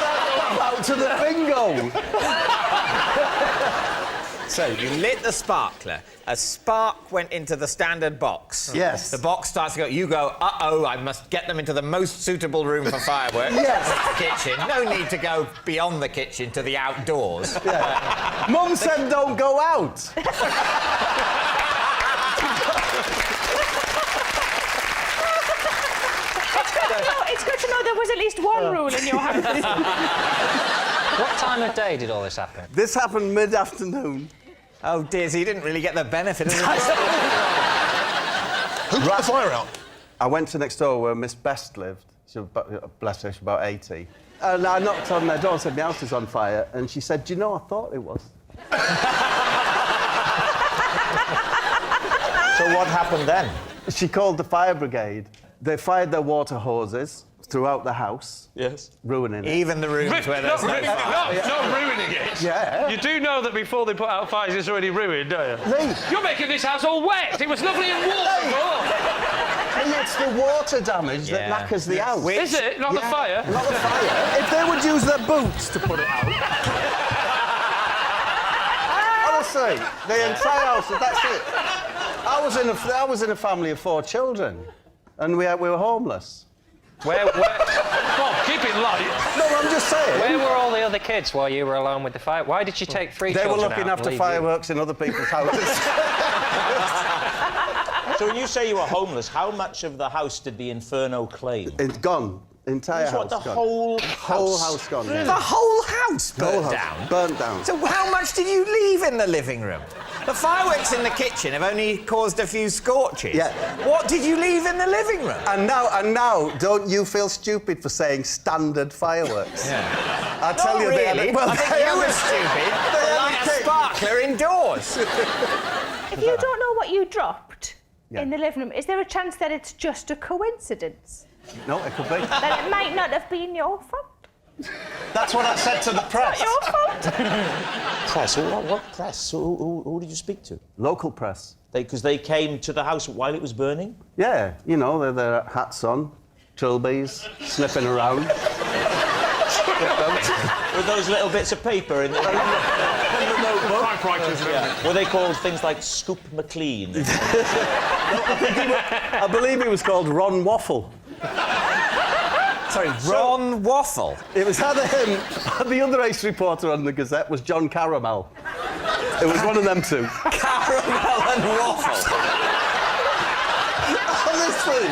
[SPEAKER 1] I go out to the bingo.
[SPEAKER 2] So, you lit the sparkler. A spark went into the standard box.
[SPEAKER 1] Yes.
[SPEAKER 2] The box starts to go... You go, uh-oh, I must get them into the most suitable room for fireworks.
[SPEAKER 1] Yes.
[SPEAKER 2] The kitchen. No need to go beyond the kitchen to the outdoors.
[SPEAKER 1] Yeah. Mum said don't go out.
[SPEAKER 10] It's good to know there was at least one rule in your house.
[SPEAKER 13] What time of day did all this happen?
[SPEAKER 1] This happened mid-afternoon.
[SPEAKER 2] Oh, dear, so you didn't really get the benefit of it.
[SPEAKER 11] Who put the fire out?
[SPEAKER 1] I went to next door where Miss Best lived. She was, bless her, she was about 80. And I knocked on their door and said, my house is on fire. And she said, do you know, I thought it was.
[SPEAKER 4] So what happened then?
[SPEAKER 1] She called the fire brigade. They fired their water hoses throughout the house.
[SPEAKER 4] Yes.
[SPEAKER 1] Ruining it.
[SPEAKER 2] Even the rooms where there's no fire.
[SPEAKER 8] Not ruining it.
[SPEAKER 1] Yeah.
[SPEAKER 3] You do know that before they put out fires, it's already ruined, don't you?
[SPEAKER 1] Lee.
[SPEAKER 3] You're making this house all wet. It was lovely and warm before.
[SPEAKER 1] And it's the water damage that knackers the house.
[SPEAKER 3] Is it? Not the fire?
[SPEAKER 1] Not the fire. If they would use their boots to put it out. Honestly, the entire house, that's it. I was in a family of 4 children, and we were homeless.
[SPEAKER 3] Where? Come on, keep it light.
[SPEAKER 1] No, I'm just saying.
[SPEAKER 13] Where were all the other kids while you were alone with the fire? Why did you take 3
[SPEAKER 1] They
[SPEAKER 13] children
[SPEAKER 1] were looking
[SPEAKER 13] out and
[SPEAKER 1] after
[SPEAKER 13] leave
[SPEAKER 1] fireworks in other people's houses.
[SPEAKER 4] So when you say you were homeless, how much of the house did the inferno claim?
[SPEAKER 1] It's gone. Entire
[SPEAKER 4] That's
[SPEAKER 1] house
[SPEAKER 4] what, the
[SPEAKER 1] gone.
[SPEAKER 4] whole
[SPEAKER 1] house gone. Yeah.
[SPEAKER 2] The whole house burnt down?
[SPEAKER 1] Burnt down.
[SPEAKER 2] So how much did you leave in the living room? The fireworks in the kitchen have only caused a few scorches.
[SPEAKER 1] Yeah.
[SPEAKER 2] What did you leave in the living room?
[SPEAKER 1] And now, don't you feel stupid for saying standard fireworks?
[SPEAKER 2] Yeah.
[SPEAKER 1] I tell you,
[SPEAKER 2] really.
[SPEAKER 1] well,
[SPEAKER 2] I think you were stupid for lighting a sparkler indoors.
[SPEAKER 10] If you don't know what you dropped in the living room, is there a chance that it's just a coincidence?
[SPEAKER 1] No, it could be.
[SPEAKER 10] That it might not have been your fault?
[SPEAKER 1] That's what I said to the press.
[SPEAKER 10] Your fault?
[SPEAKER 4] Press? What press? Who did you speak to?
[SPEAKER 1] Local press.
[SPEAKER 4] Because they came to the house while it was burning?
[SPEAKER 1] Yeah, you know, they're their hats on, trilbies, sniffing around.
[SPEAKER 4] With those little bits of paper in the notebook? Were they called things like Scoop McLean?
[SPEAKER 1] I believe he was called Ron Waffle.
[SPEAKER 2] Sorry, Ron Waffle?
[SPEAKER 1] It was either him, the other ace reporter on the Gazette was John Caramel. It was one of them two.
[SPEAKER 2] Caramel and Waffle.
[SPEAKER 1] Honestly.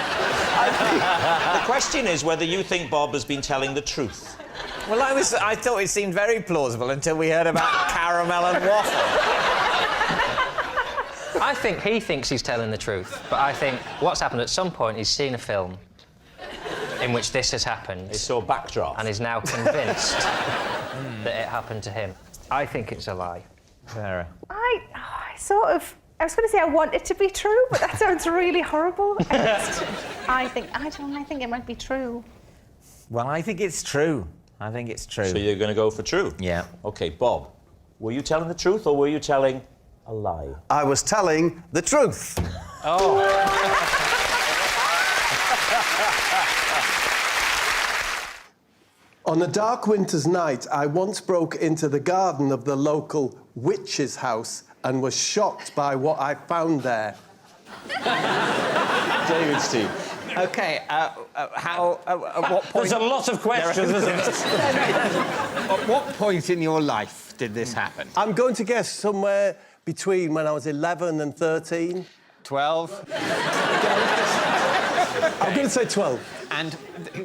[SPEAKER 4] The question is whether you think Bob has been telling the truth.
[SPEAKER 2] Well, I thought it seemed very plausible until we heard about Caramel and Waffle.
[SPEAKER 13] I think he thinks he's telling the truth, but I think what's happened at some point, he's seen a film in which this has happened.
[SPEAKER 4] He saw Backdraft.
[SPEAKER 13] And is now convinced that it happened to him. I think it's a lie.
[SPEAKER 2] Sarah.
[SPEAKER 10] I was going to say I want it to be true, but that sounds really horrible. I think it might be true.
[SPEAKER 2] Well, I think it's true. I think it's true.
[SPEAKER 4] So you're going to go for true?
[SPEAKER 2] Yeah.
[SPEAKER 4] OK, Bob, were you telling the truth or were you telling a lie?
[SPEAKER 1] I was telling the truth.
[SPEAKER 2] Oh.
[SPEAKER 11] On a dark winter's night, I once broke into the garden of the local witch's house and was shocked by what I found there.
[SPEAKER 4] David, Steve.
[SPEAKER 2] OK, at what point...
[SPEAKER 3] There's a lot of questions, isn't there?
[SPEAKER 2] At what point in your life did this happen?
[SPEAKER 11] I'm going to guess somewhere between when I was 11 and 13.
[SPEAKER 2] 12?
[SPEAKER 11] I'm going to say 12.
[SPEAKER 2] And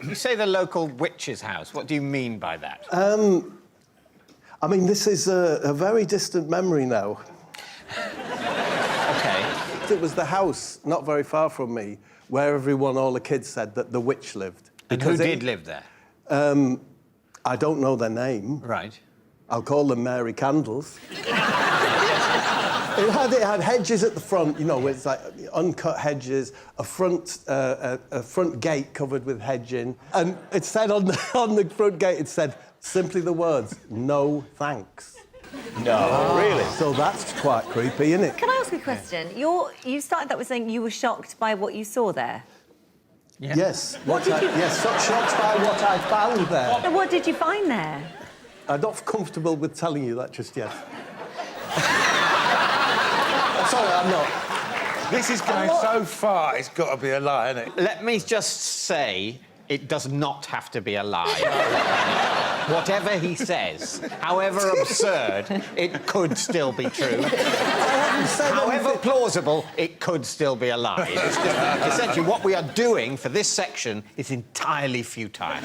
[SPEAKER 2] you say the local witch's house. What do you mean by that?
[SPEAKER 11] I mean, this is a very distant memory now.
[SPEAKER 2] OK.
[SPEAKER 11] It was the house, not very far from me, where all the kids said that the witch lived.
[SPEAKER 2] And who did live there?
[SPEAKER 11] I don't know their name.
[SPEAKER 2] Right.
[SPEAKER 11] I'll call them Mary Candles. It had hedges at the front, you know, it's like uncut hedges, a front gate covered with hedging, and it said on the front gate, it said simply the words, "No thanks."
[SPEAKER 4] No, really?
[SPEAKER 11] So that's quite creepy, isn't it?
[SPEAKER 14] Can I ask a question? You started that with saying you were shocked by what you saw there.
[SPEAKER 11] Yeah. Yes. Yes, so shocked by what I found there.
[SPEAKER 14] So what did you find there?
[SPEAKER 11] I'm not comfortable with telling you that just yet. Sorry, I'm not.
[SPEAKER 6] This is going so far, it's got to be a lie, isn't it?
[SPEAKER 2] Let me just say, it does not have to be a lie. Whatever he says, however absurd, it could still be true. However plausible, it could still be a lie. It's just, essentially, what we are doing for this section is entirely futile.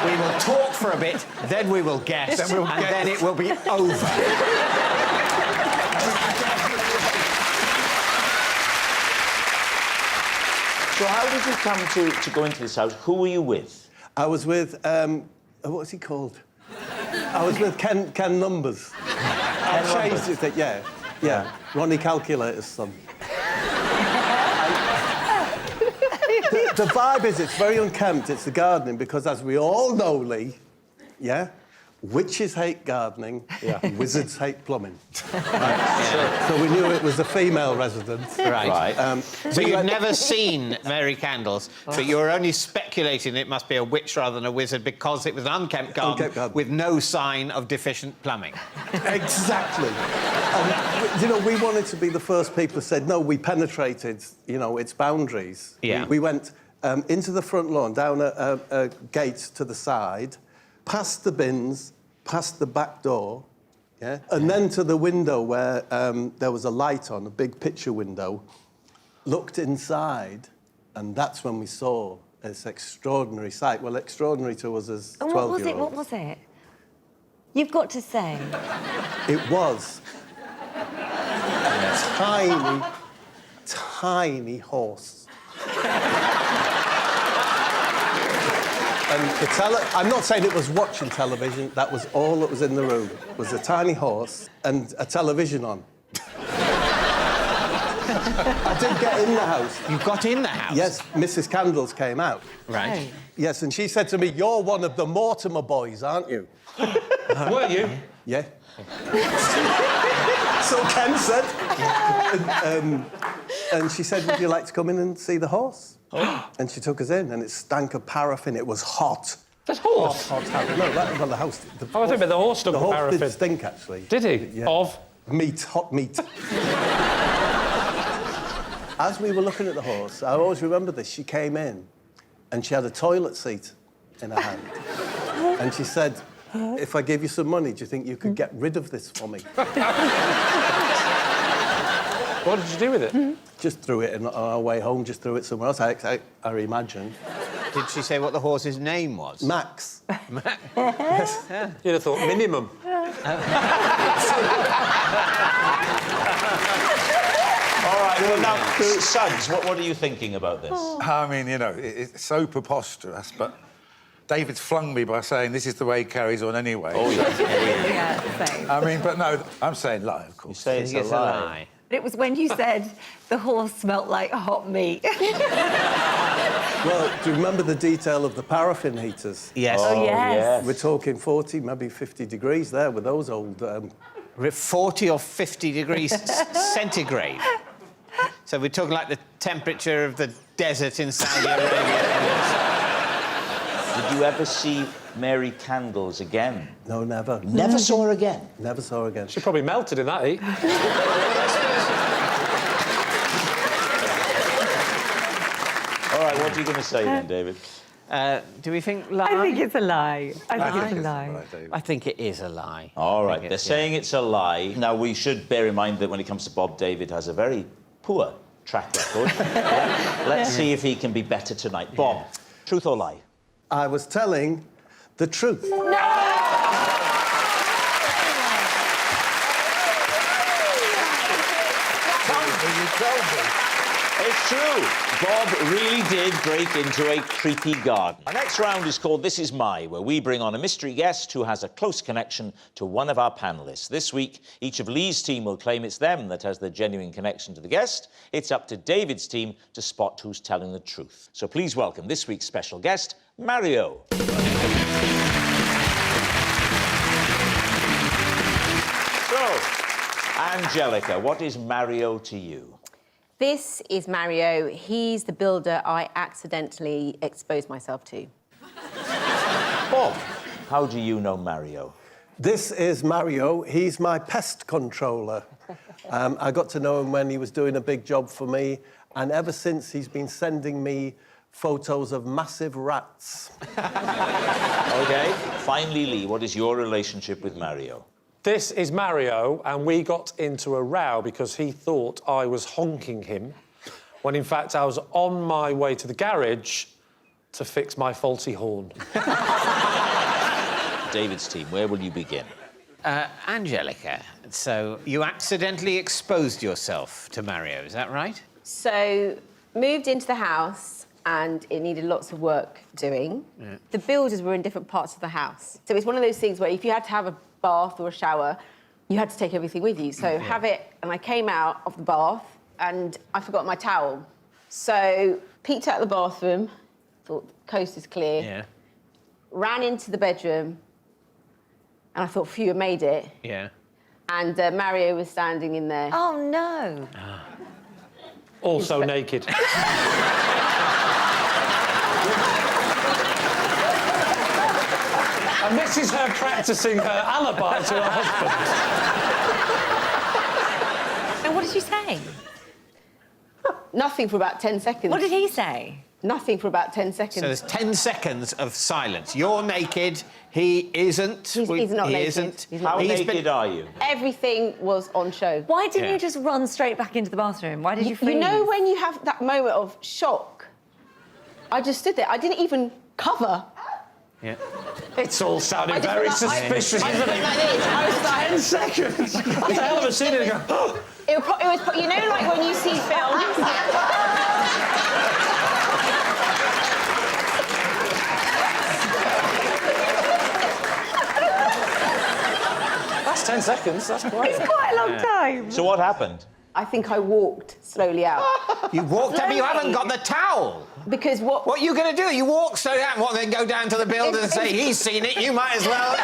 [SPEAKER 2] We will talk for a bit, then we will guess, then it will be over.
[SPEAKER 4] So how did you come to go into this house? Who were you with?
[SPEAKER 11] I was with, what's he called? I was with Ken Numbers. I changed it, yeah. Ronnie Calculator's son. The vibe is, it's very unkempt, it's the gardening, because as we all know, Lee, yeah, witches hate gardening, wizards hate plumbing. Right? So we knew it was a female residence.
[SPEAKER 2] Right. So you'd never seen Mary Candles, but you were only speculating it must be a witch rather than a wizard because it was an unkempt garden with no sign of deficient plumbing.
[SPEAKER 11] Exactly. And, you know, we wanted to be the first people who said, no, we penetrated, you know, its boundaries.
[SPEAKER 2] Yeah.
[SPEAKER 11] We went into the front lawn, down a gate to the side, past the bins, past the back door, and then to the window where there was a light on, a big picture window, looked inside, and that's when we saw this extraordinary sight. Well, extraordinary to us as 12-year-olds.
[SPEAKER 14] What was it? You've got to say.
[SPEAKER 11] It was a tiny, tiny horse. And I'm not saying it was watching television, that was all that was in the room, was a tiny horse and a television on. I did get in the house.
[SPEAKER 2] You got in the house?
[SPEAKER 11] Yes, Mrs. Candles came out.
[SPEAKER 2] Right.
[SPEAKER 11] Yes, and she said to me, you're one of the Mortimer boys, aren't you?
[SPEAKER 3] Were you?
[SPEAKER 11] Yeah. So Ken said. And she said, would you like to come in and see the horse? And she took us in, and it stank of paraffin. It was hot.
[SPEAKER 3] That's horse?
[SPEAKER 11] Hot. No, that was the house.
[SPEAKER 3] I was thinking the horse stunk of paraffin.
[SPEAKER 11] The horse did stink, actually.
[SPEAKER 3] Did he?
[SPEAKER 11] Yeah.
[SPEAKER 3] Of?
[SPEAKER 11] Meat, hot meat. As we were looking at the horse, I always remember this, she came in, and she had a toilet seat in her hand. And she said, if I give you some money, do you think you could get rid of this for me?
[SPEAKER 3] What did you do with it?
[SPEAKER 11] Just threw it on our way home, just threw it somewhere else, I imagine.
[SPEAKER 2] Did she say what the horse's name was?
[SPEAKER 11] Max.
[SPEAKER 2] Mack?
[SPEAKER 11] Yes.
[SPEAKER 3] You'd have thought minimum.
[SPEAKER 4] All right, well, now, Suggs, what are you thinking about this?
[SPEAKER 15] I mean, you know, it's so preposterous, but David's flung me by saying this is the way he carries on anyway.
[SPEAKER 4] Oh,
[SPEAKER 14] Yeah, same.
[SPEAKER 15] I mean, but no, I'm saying lie, of course.
[SPEAKER 4] You say it's a lie.
[SPEAKER 14] It was when you said the horse smelt like hot meat.
[SPEAKER 11] Well, do you remember the detail of the paraffin heaters?
[SPEAKER 2] Yes.
[SPEAKER 14] Oh, yes.
[SPEAKER 11] We're talking 40, maybe 50 degrees there with those old...
[SPEAKER 2] 40 or 50 degrees centigrade. So we're talking like the temperature of the desert in Saudi Arabia.
[SPEAKER 4] Did you ever see Mary Candles again?
[SPEAKER 11] No, never.
[SPEAKER 4] Never saw her again?
[SPEAKER 11] Never saw her again.
[SPEAKER 3] She probably melted in that heat.
[SPEAKER 4] All right, what are you going to say then, David?
[SPEAKER 2] Do we think lie?
[SPEAKER 14] I think it's a lie. I think it's a lie.
[SPEAKER 2] I think it is a lie.
[SPEAKER 4] All right, they're saying it's a lie. Now, we should bear in mind that when it comes to Bob, David has a very poor track record. Let's see if he can be better tonight. Bob, truth or lie?
[SPEAKER 11] I was telling the truth.
[SPEAKER 4] It's true. Bob really did break into a creepy garden. Our next round is called This Is My, where we bring on a mystery guest who has a close connection to one of our panellists. This week, each of Lee's team will claim it's them that has the genuine connection to the guest. It's up to David's team to spot who's telling the truth. So please welcome this week's special guest, Mario. So, Angelica, what is Mario to you?
[SPEAKER 16] This is Mario. He's the builder I accidentally exposed myself to.
[SPEAKER 4] Bob, how do you know Mario?
[SPEAKER 11] This is Mario. He's my pest controller. I got to know him when he was doing a big job for me, and ever since he's been sending me photos of massive rats.
[SPEAKER 4] OK. Finally, Lee, what is your relationship with Mario?
[SPEAKER 3] This is Mario, and we got into a row because he thought I was honking him, when in fact I was on my way to the garage to fix my faulty horn.
[SPEAKER 4] David's team, where will you begin?
[SPEAKER 2] Angelica, so you accidentally exposed yourself to Mario, is that right?
[SPEAKER 16] So, moved into the house, and it needed lots of work doing. The builders were in different parts of the house. So it's one of those things where if you had to have a bath or a shower, you had to take everything with you. So have it, and I came out of the bath and I forgot my towel. So peeked out the bathroom, thought the coast is clear, ran into the bedroom, and I thought, phew, I made it.
[SPEAKER 2] Yeah.
[SPEAKER 16] And Mario was standing in there.
[SPEAKER 14] Oh, no.
[SPEAKER 3] Also naked. And this is her practising her alibi to her husband.
[SPEAKER 14] And what did she say?
[SPEAKER 16] Nothing for about 10 seconds.
[SPEAKER 14] What did he say?
[SPEAKER 16] Nothing for about 10 seconds.
[SPEAKER 2] So there's 10 seconds of silence. You're naked, he isn't.
[SPEAKER 16] He's not
[SPEAKER 2] he
[SPEAKER 16] naked.
[SPEAKER 2] Isn't.
[SPEAKER 16] He's not
[SPEAKER 4] How
[SPEAKER 16] naked.
[SPEAKER 4] naked are you?
[SPEAKER 16] Everything was on show.
[SPEAKER 14] Why didn't
[SPEAKER 2] Yeah.
[SPEAKER 14] you just run straight back into the bathroom? Why did you freeze?
[SPEAKER 16] You know when you have that moment of shock? I just stood there. I didn't even cover.
[SPEAKER 2] Yeah.
[SPEAKER 3] It's all sounding very suspicious,
[SPEAKER 16] I
[SPEAKER 3] isn't
[SPEAKER 16] was
[SPEAKER 3] it?
[SPEAKER 16] like this. I was like...
[SPEAKER 3] 10 seconds! That's a hell of a scene. And you go,
[SPEAKER 16] It was, you know, like when you see films.
[SPEAKER 3] That's 10 seconds, that's quite...
[SPEAKER 14] It's quite a long time.
[SPEAKER 4] So what happened?
[SPEAKER 16] I think I walked slowly out.
[SPEAKER 2] You walked up, but you haven't got the towel.
[SPEAKER 16] Because what...
[SPEAKER 2] What are you going to do? You walk straight out, what, then go down to the builder and say, he's seen it, you might as well.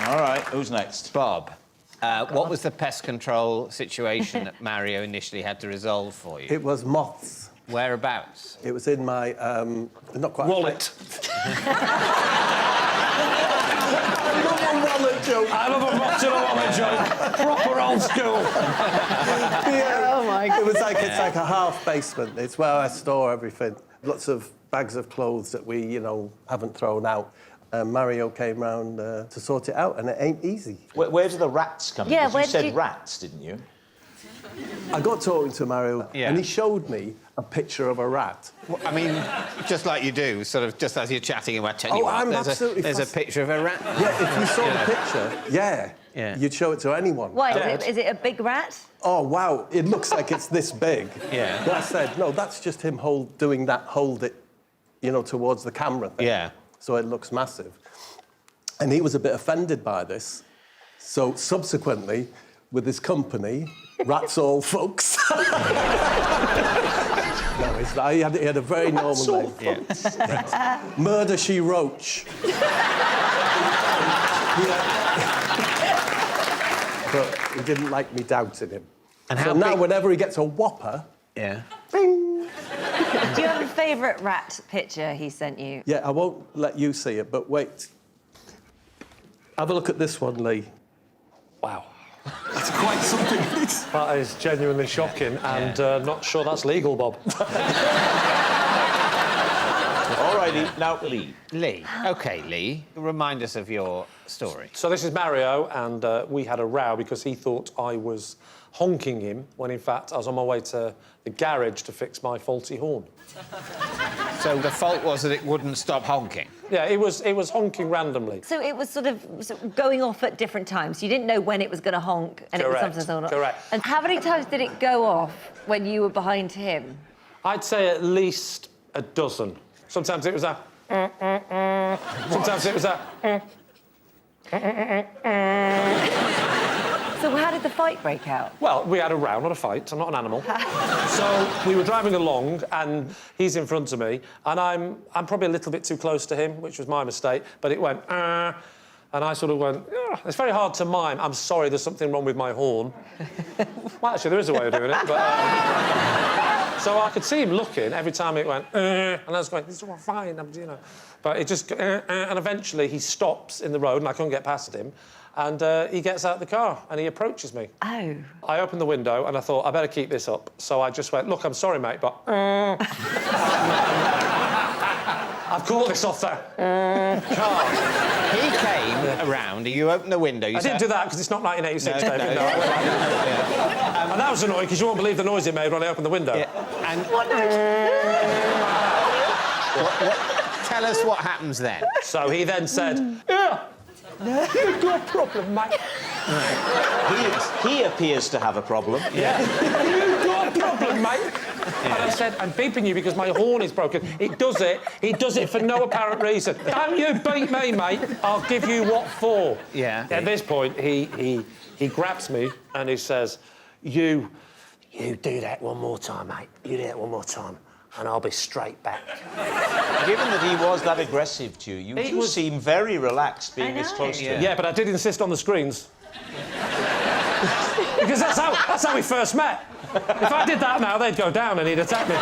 [SPEAKER 4] All right, who's next?
[SPEAKER 2] Bob, what was the pest control situation that Mario initially had to resolve for you?
[SPEAKER 11] It was moths.
[SPEAKER 2] Whereabouts?
[SPEAKER 11] It was in my, not quite...
[SPEAKER 3] Wallet.
[SPEAKER 11] I love a wallet joke.
[SPEAKER 3] I love a moth in a wallet joke. Proper old school.
[SPEAKER 11] Oh my God. It was like, it's like a half basement. It's where I store everything. Lots of bags of clothes that we, you know, haven't thrown out. Mario came round to sort it out, and it ain't easy.
[SPEAKER 4] Where do the rats come in?
[SPEAKER 14] Yeah,
[SPEAKER 4] 'Cause
[SPEAKER 14] where
[SPEAKER 4] you said
[SPEAKER 14] did you-
[SPEAKER 4] rats, didn't you?
[SPEAKER 11] I got talking to Mario, and he showed me a picture of a rat.
[SPEAKER 2] Well, I mean, just like you do, sort of, just as you're chatting, I tell you what,
[SPEAKER 11] I'm
[SPEAKER 2] there's
[SPEAKER 11] absolutely
[SPEAKER 2] a picture of a rat.
[SPEAKER 11] Yeah, if you saw the picture, you'd show it to anyone.
[SPEAKER 14] Why? Is it a big rat?
[SPEAKER 11] Oh, wow, it looks like it's this big.
[SPEAKER 2] Yeah.
[SPEAKER 11] But I said, no, that's just him doing that, hold it, you know, towards the camera thing.
[SPEAKER 2] Yeah.
[SPEAKER 11] So it looks massive. And he was a bit offended by this. So subsequently, with his company, Rats All Folks. No, he had a very normal name.
[SPEAKER 2] Yeah.
[SPEAKER 11] Murder She Roach. But he didn't like me doubting him.
[SPEAKER 2] And
[SPEAKER 11] so
[SPEAKER 2] how
[SPEAKER 11] now,
[SPEAKER 2] big-
[SPEAKER 11] whenever he gets a whopper,
[SPEAKER 2] Yeah.
[SPEAKER 11] bing.
[SPEAKER 14] Do you have a favourite rat picture he sent you?
[SPEAKER 11] Yeah, I won't let you see it, but wait. Have a look at this one, Lee.
[SPEAKER 3] Wow.
[SPEAKER 11] That's quite something.
[SPEAKER 3] That is genuinely shocking, and not sure that's legal, Bob.
[SPEAKER 4] All righty, now Lee.
[SPEAKER 2] Lee. OK, Lee, remind us of your story.
[SPEAKER 3] So this is Mario, and we had a row because he thought I was honking him, when in fact I was on my way to the garage to fix my faulty horn.
[SPEAKER 2] So the fault was that it wouldn't stop honking?
[SPEAKER 3] Yeah, it was honking randomly.
[SPEAKER 14] So it was sort of going off at different times. You didn't know when it was going to honk, and
[SPEAKER 3] Correct,
[SPEAKER 14] it was sometimes
[SPEAKER 3] correct.
[SPEAKER 14] And how many times did it go off when you were behind him?
[SPEAKER 3] I'd say at least a dozen. Sometimes it was a... Sometimes it was a...
[SPEAKER 14] So how did the fight break out?
[SPEAKER 3] Well, we had a row, not a fight. I'm not an animal. So we were driving along, and he's in front of me, and I'm probably a little bit too close to him, which was my mistake. But it went, and I sort of went, it's very hard to mime. I'm sorry, there's something wrong with my horn. Well, actually, there is a way of doing it, but. So I could see him looking every time it went, and I was going, this is all fine, you know. But it just, and eventually he stops in the road, and I couldn't get past him. And he gets out of the car and he approaches me.
[SPEAKER 14] Oh.
[SPEAKER 3] I opened the window and I thought, I better keep this up. So I just went, look, I'm sorry, mate, but... I've caught this off the car.
[SPEAKER 2] He came around, you opened the window, you
[SPEAKER 3] I
[SPEAKER 2] said...
[SPEAKER 3] didn't do that because it's not 1986,
[SPEAKER 2] No,
[SPEAKER 3] David.
[SPEAKER 2] no.
[SPEAKER 3] No, I went like that. And that was annoying because you won't believe the noise it made when I opened the window.
[SPEAKER 2] Yeah. And... Tell us what happens then.
[SPEAKER 3] So he then said, yeah, you've got a problem, mate.
[SPEAKER 4] He appears to have a problem.
[SPEAKER 3] Yeah. You've got a problem, mate. And I said, I'm beeping you because my horn is broken. He does it for no apparent reason. Don't you beat me, mate. I'll give you what for.
[SPEAKER 2] Yeah.
[SPEAKER 3] At this point, he grabs me and he says, You do that one more time, mate. You do that one more time, and I'll be straight back.
[SPEAKER 4] Given that he was that aggressive to you, you seem very relaxed being this close to him.
[SPEAKER 3] Yeah, but I did insist on the screens. Because that's how we first met. If I did that now, they'd go down and he'd attack me.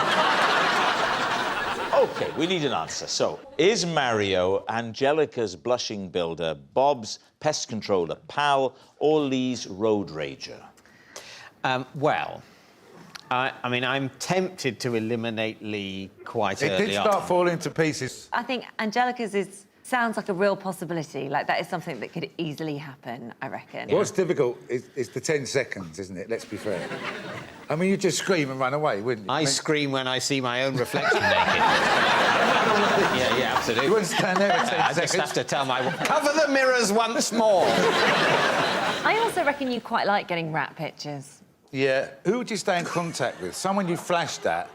[SPEAKER 4] OK, we need an answer. So, is Mario Angelica's blushing builder, Bob's pest controller pal, or Lee's road rager?
[SPEAKER 2] Well, I mean, I'm tempted to eliminate Lee quite early on.
[SPEAKER 15] It did start falling to pieces.
[SPEAKER 14] I think Angelica's sounds like a real possibility. Like, that is something that could easily happen, I reckon.
[SPEAKER 15] What's difficult is the 10 seconds, isn't it? Let's be fair. I mean, you'd just scream and run away, wouldn't you?
[SPEAKER 2] I scream when I see my own reflection naked. yeah, absolutely.
[SPEAKER 15] You wouldn't stand there for 10
[SPEAKER 2] I
[SPEAKER 15] seconds.
[SPEAKER 2] just have to tell my... Cover the mirrors once more!
[SPEAKER 14] I also reckon you quite like getting rat pictures.
[SPEAKER 15] Yeah. Who would you stay in contact with? Someone you flashed at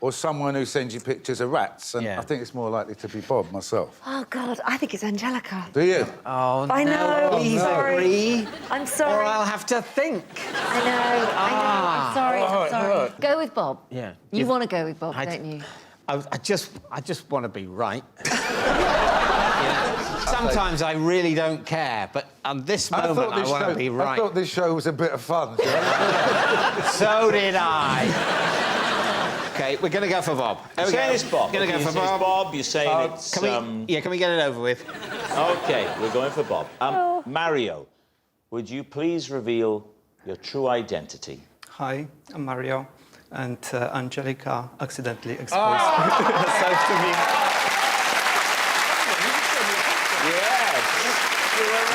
[SPEAKER 15] or someone who sends you pictures of rats? And I think it's more likely to be Bob, myself.
[SPEAKER 14] Oh, God, I think it's Angelica.
[SPEAKER 15] Do you?
[SPEAKER 2] Oh,
[SPEAKER 14] I know,
[SPEAKER 2] Please agree.
[SPEAKER 14] I'm sorry.
[SPEAKER 2] Or I'll have to think.
[SPEAKER 14] I know. I'm sorry.
[SPEAKER 15] All right.
[SPEAKER 14] Go with Bob.
[SPEAKER 2] Yeah.
[SPEAKER 14] You want to go with Bob, don't you?
[SPEAKER 2] I just want to be right. Sometimes I really don't care, but on this moment I want to be right.
[SPEAKER 15] I thought this show was a bit of fun.
[SPEAKER 2] So did I. OK, we're going to go for Bob.
[SPEAKER 4] You're saying it's Bob.
[SPEAKER 2] Going to go for Bob.
[SPEAKER 4] Bob. You're saying it's...
[SPEAKER 2] Can we get it over with?
[SPEAKER 4] OK, we're going for Bob. Mario, would you please reveal your true identity?
[SPEAKER 17] Hi, I'm Mario, and Angelica accidentally exposed herself to me.
[SPEAKER 4] Yes.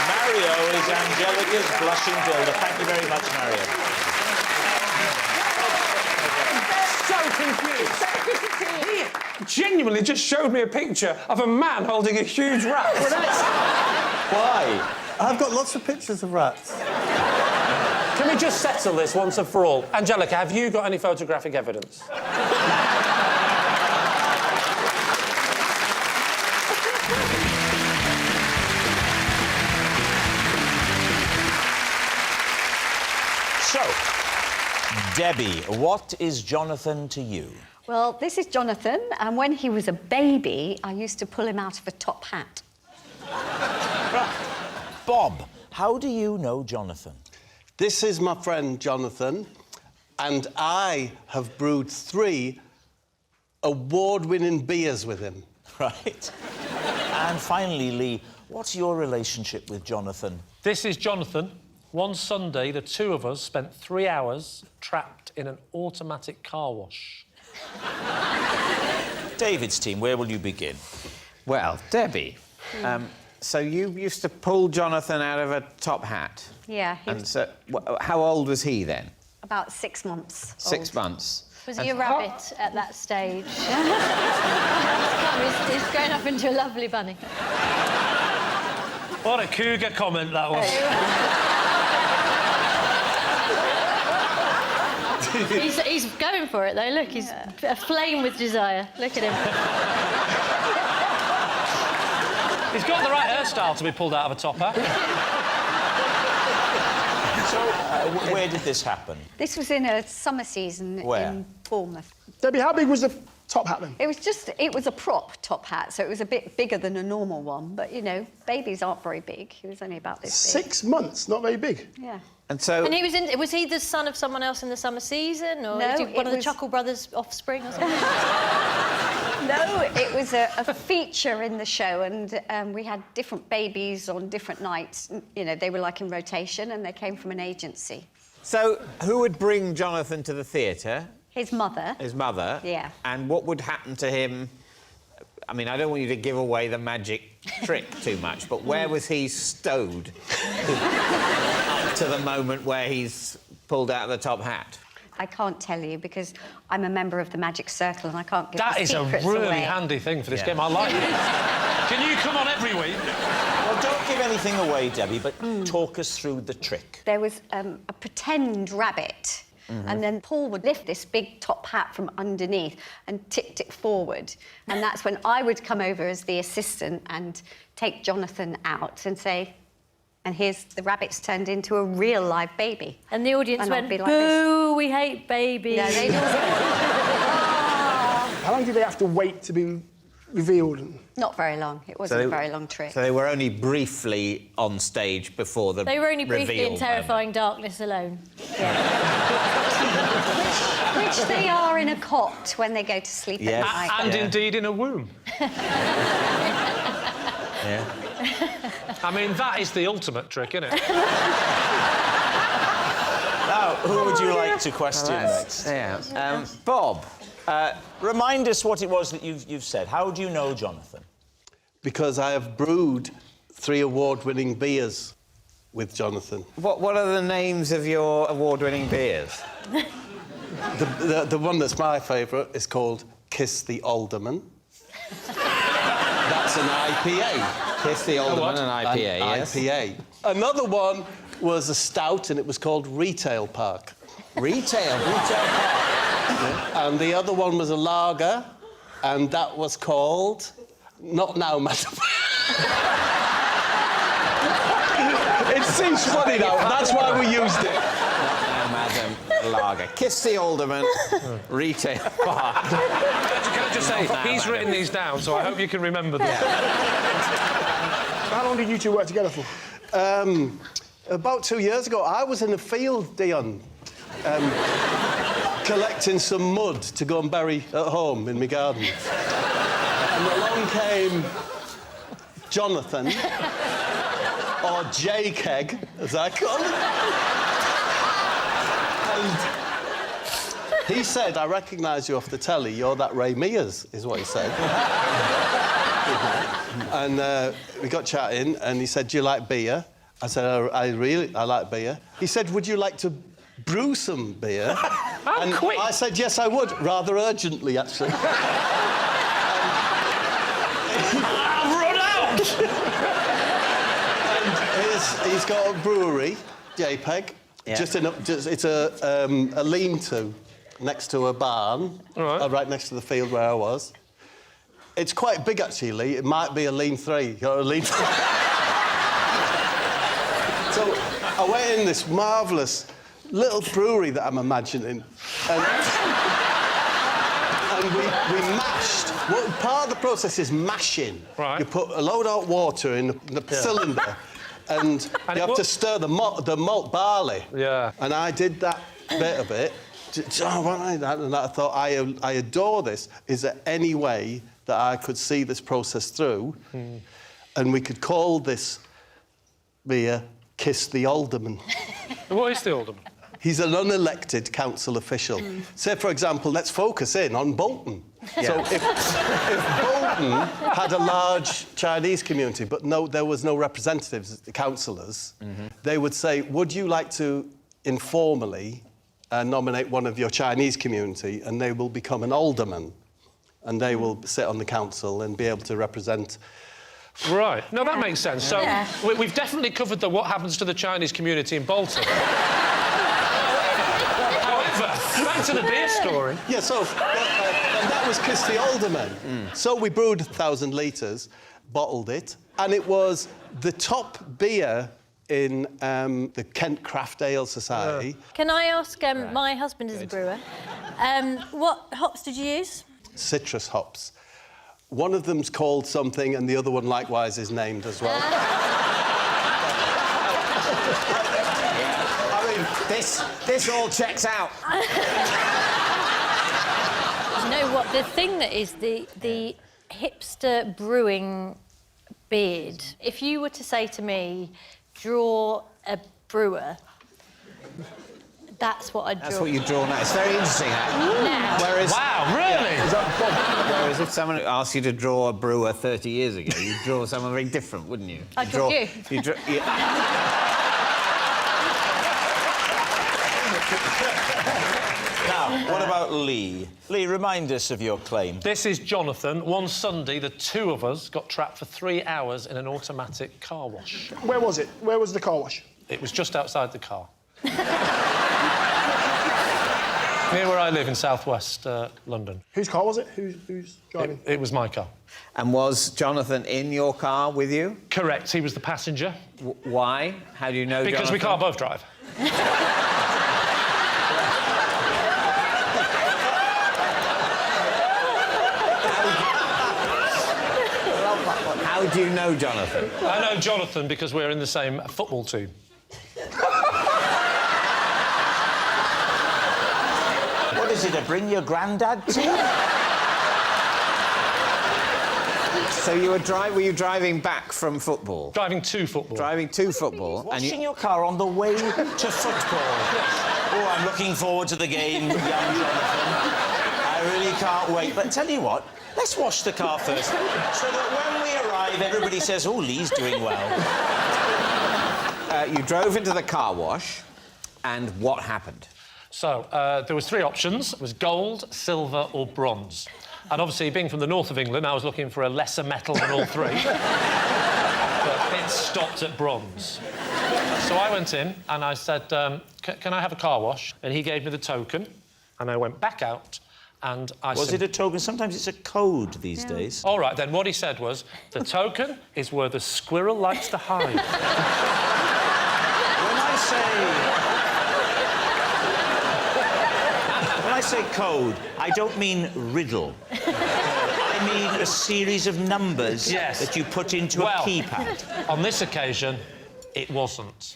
[SPEAKER 4] Mario is Angelica's blushing builder. Thank you very much, Mario.
[SPEAKER 3] So confused. He genuinely just showed me a picture of a man holding a huge rat.
[SPEAKER 4] Why?
[SPEAKER 11] I've got lots of pictures of rats.
[SPEAKER 3] Can we just settle this once and for all? Angelica, have you got any photographic evidence?
[SPEAKER 4] So, Debbie, what is Jonathan to you?
[SPEAKER 10] Well, this is Jonathan, and when he was a baby, I used to pull him out of a top hat.
[SPEAKER 4] Bob, how do you know Jonathan?
[SPEAKER 1] This is my friend Jonathan, and I have brewed 3 award-winning beers with him.
[SPEAKER 4] Right. And finally, Lee, what's your relationship with Jonathan?
[SPEAKER 3] This is Jonathan. One Sunday, the two of us spent 3 hours trapped in an automatic car wash.
[SPEAKER 4] David's team, where will you begin?
[SPEAKER 2] Well, Debbie, so you used to pull Jonathan out of a top hat?
[SPEAKER 10] Yeah, he
[SPEAKER 2] And
[SPEAKER 10] was
[SPEAKER 2] so, how old was he then?
[SPEAKER 10] about 6 months
[SPEAKER 2] 6
[SPEAKER 10] old.
[SPEAKER 2] months.
[SPEAKER 18] Was he a rabbit at that stage? He's grown up into a lovely bunny.
[SPEAKER 3] What a cougar comment that was.
[SPEAKER 18] He's going for it, though. Look, he's aflame with desire. Look at him.
[SPEAKER 3] He's got the right hairstyle to be pulled out of a top hat.
[SPEAKER 4] So, where did this happen?
[SPEAKER 10] This was in a summer season
[SPEAKER 4] Where?
[SPEAKER 10] in Bournemouth.
[SPEAKER 6] Debbie, how big was the top hat then?
[SPEAKER 10] It was a prop top hat, so it was a bit bigger than a normal one. But, you know, babies aren't very big. He was only about this big.
[SPEAKER 6] 6 months, not very big.
[SPEAKER 10] Yeah.
[SPEAKER 2] And so...
[SPEAKER 18] And was he the son of someone else in the summer season? Or
[SPEAKER 10] No,
[SPEAKER 18] was he one of the
[SPEAKER 10] was-
[SPEAKER 18] Chuckle Brothers' offspring or something?
[SPEAKER 10] No, it was a feature in the show, and we had different babies on different nights. You know, they were like in rotation, and they came from an agency.
[SPEAKER 2] So, who would bring Jonathan to the theatre?
[SPEAKER 10] His mother.
[SPEAKER 2] His mother?
[SPEAKER 10] Yeah.
[SPEAKER 2] And what would happen to him? I mean, I don't want you to give away the magic trick too much, but where was he stowed up to the moment where he's pulled out of the top hat?
[SPEAKER 10] I can't tell you because I'm a member of the Magic Circle and I can't give
[SPEAKER 3] That
[SPEAKER 10] the
[SPEAKER 3] is a
[SPEAKER 10] secrets
[SPEAKER 3] really
[SPEAKER 10] away.
[SPEAKER 3] handy thing for this game. I like it. Can you come on every week?
[SPEAKER 4] Well, don't give anything away, Debbie, but talk us through the trick.
[SPEAKER 10] There was a pretend rabbit. And then Paul would lift this big top hat from underneath and tipped it forward. And that's when I would come over as the assistant and take Jonathan out and say, and here's the rabbit's turned into a real live baby.
[SPEAKER 18] And the audience
[SPEAKER 10] And
[SPEAKER 18] went,
[SPEAKER 10] I'd be like
[SPEAKER 18] boo, we hate babies.
[SPEAKER 10] Yeah, they
[SPEAKER 6] How long did they have to wait to be revealed?
[SPEAKER 10] Not very long. It wasn't a very long trick.
[SPEAKER 2] So they were only briefly on stage before the
[SPEAKER 18] They were only briefly in
[SPEAKER 2] reveal
[SPEAKER 18] terrifying darkness alone.
[SPEAKER 10] Which they are in a cot when they go to sleep at night.
[SPEAKER 3] And indeed in a womb.
[SPEAKER 2] Yeah.
[SPEAKER 3] I mean, that is the ultimate trick, isn't it?
[SPEAKER 4] Now, who would you like to question next?
[SPEAKER 2] Yeah. Bob,
[SPEAKER 4] remind us what it was that you've said. How do you know Jonathan?
[SPEAKER 11] Because I have brewed 3 award-winning beers with Jonathan.
[SPEAKER 2] what are the names of your award-winning beers?
[SPEAKER 11] The one that's my favourite is called Kiss the Alderman. That's an IPA.
[SPEAKER 2] Kiss the Alderman, an IPA, yes.
[SPEAKER 11] IPA. Another one was a stout, and it was called Retail Park.
[SPEAKER 2] Retail Park.
[SPEAKER 11] Yeah. And the other one was a lager, and that was called Not Now, Madam. It seems funny now. That's why we used it.
[SPEAKER 2] Madam Lager. Kiss the Alderman, Retail Park.
[SPEAKER 3] Can I just say, he's written these down, so I hope you can remember them.
[SPEAKER 6] How long did you two work together for?
[SPEAKER 11] About 2 years ago, I was in a field, Dion, collecting some mud to go and bury at home in my garden. And along came Jonathan, or J-Keg, as I call him. And he said, I recognise you off the telly, you're that Ray Mears, is what he said. And we got chatting, and he said, do you like beer? I said, I like beer. He said, would you like to brew some beer? And
[SPEAKER 3] quick!
[SPEAKER 11] I said, yes, I would, rather urgently, actually.
[SPEAKER 3] I've run out!
[SPEAKER 11] And he's got a brewery, JPEG.
[SPEAKER 2] Yeah.
[SPEAKER 11] It's a lean-to next to a barn, right next to the field where I was. It's quite big, actually. It might be a lean 3 or a lean 3. So I went in this marvellous little brewery that I'm imagining, and we mashed. Well, part of the process is mashing.
[SPEAKER 3] Right.
[SPEAKER 11] You put a load of hot water in the cylinder, and you have to stir the malt barley.
[SPEAKER 3] Yeah.
[SPEAKER 11] And I did that bit of it. And I thought, I adore this. Is there any way that I could see this process through, and we could call this beer Kiss the Alderman?
[SPEAKER 3] What is the Alderman?
[SPEAKER 11] He's an unelected council official. Say, for example, let's focus in on Bolton.
[SPEAKER 2] Yeah.
[SPEAKER 11] So if Bolton had a large Chinese community, but there was no representatives, councillors, they would say, would you like to informally nominate one of your Chinese community, and they will become an alderman, and they will sit on the council and be able to represent.
[SPEAKER 3] Right. No, that makes sense. So we've definitely covered what happens to the Chinese community in Bolton. However, back to the beer story.
[SPEAKER 11] Yeah, so and that was Kiss the Alderman. So we brewed 1,000 litres, bottled it, and it was the top beer in the Kent Craft Ale Society.
[SPEAKER 18] Can I ask, my husband is a brewer, what hops did you use?
[SPEAKER 11] Citrus hops. One of them's called something, and the other one likewise is named as well.
[SPEAKER 2] I mean, this all checks out.
[SPEAKER 18] You know what? The thing that is the hipster brewing beard. If you were to say to me, draw a brewer, that's what I'd draw.
[SPEAKER 2] That's what you draw now. It's very interesting, actually.
[SPEAKER 18] Now.
[SPEAKER 2] Whereas,
[SPEAKER 3] wow, really?
[SPEAKER 2] Whereas if someone asked you to draw a brewer 30 years ago, you'd draw someone very different, wouldn't you?
[SPEAKER 18] I'd draw you.
[SPEAKER 4] Now, what about Lee? Lee, remind us of your claim.
[SPEAKER 3] This is Jonathan. One Sunday, the two of us got trapped for 3 hours in an automatic car wash.
[SPEAKER 19] Where was it? Where was the car wash?
[SPEAKER 3] It was just outside the car. Near where I live in southwest London.
[SPEAKER 19] Whose car was it? Who's driving?
[SPEAKER 3] It was my car.
[SPEAKER 2] And was Jonathan in your car with you?
[SPEAKER 3] Correct. He was the passenger.
[SPEAKER 2] Why? How do you know
[SPEAKER 3] Because
[SPEAKER 2] Jonathan?
[SPEAKER 3] we can't both drive.
[SPEAKER 2] How do you know Jonathan?
[SPEAKER 3] I know Jonathan because we're in the same football team.
[SPEAKER 4] What is it, a bring your granddad team?
[SPEAKER 2] So you were you driving back from football?
[SPEAKER 3] Driving to football.
[SPEAKER 2] Driving to football.
[SPEAKER 4] Washing your car on the way to football. Oh, I'm looking forward to the game, young Jonathan. I really can't wait. But tell you what, let's wash the car first, so that when we arrive, everybody says, oh, Lee's doing well.
[SPEAKER 2] You drove into the car wash, and what happened?
[SPEAKER 3] So, there was 3 options. It was gold, silver or bronze. And obviously, being from the north of England, I was looking for a lesser metal than all 3. But it stopped at bronze. So I went in and I said, can I have a car wash? And he gave me the token, and I went back out and I
[SPEAKER 4] Was it a token? Sometimes it's a code these days.
[SPEAKER 3] All right, then what he said was, the token is where the squirrel likes to hide.
[SPEAKER 4] When I say code, I don't mean riddle. I mean a series of numbers that you put into a keypad.
[SPEAKER 3] On this occasion, it wasn't.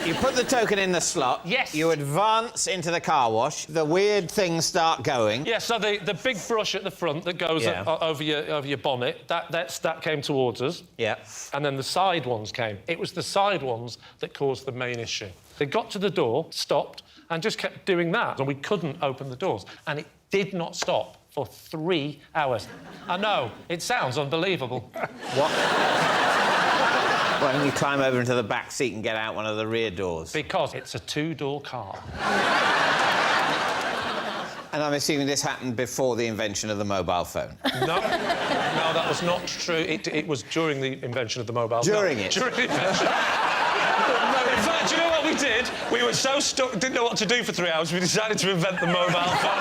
[SPEAKER 2] You put the token in the slot.
[SPEAKER 3] Yes.
[SPEAKER 2] You advance into the car wash. The weird things start going.
[SPEAKER 3] Yeah, so the big brush at the front that goes over your bonnet, that came towards us.
[SPEAKER 2] Yeah.
[SPEAKER 3] And then the side ones came. It was the side ones that caused the main issue. They got to the door, stopped, and just kept doing that, and we couldn't open the doors. And it did not stop for 3 hours. I know, it sounds unbelievable.
[SPEAKER 2] What? Why don't you climb over into the back seat and get out one of the rear doors?
[SPEAKER 3] Because it's a 2-door car.
[SPEAKER 2] And I'm assuming this happened before the invention of the mobile phone.
[SPEAKER 3] No, that was not true. It was during the invention of the mobile phone.
[SPEAKER 2] During it?
[SPEAKER 3] During the invention. No, in fact, do you know what we did? We were so stuck, didn't know what to do for 3 hours, we decided to invent the mobile phone.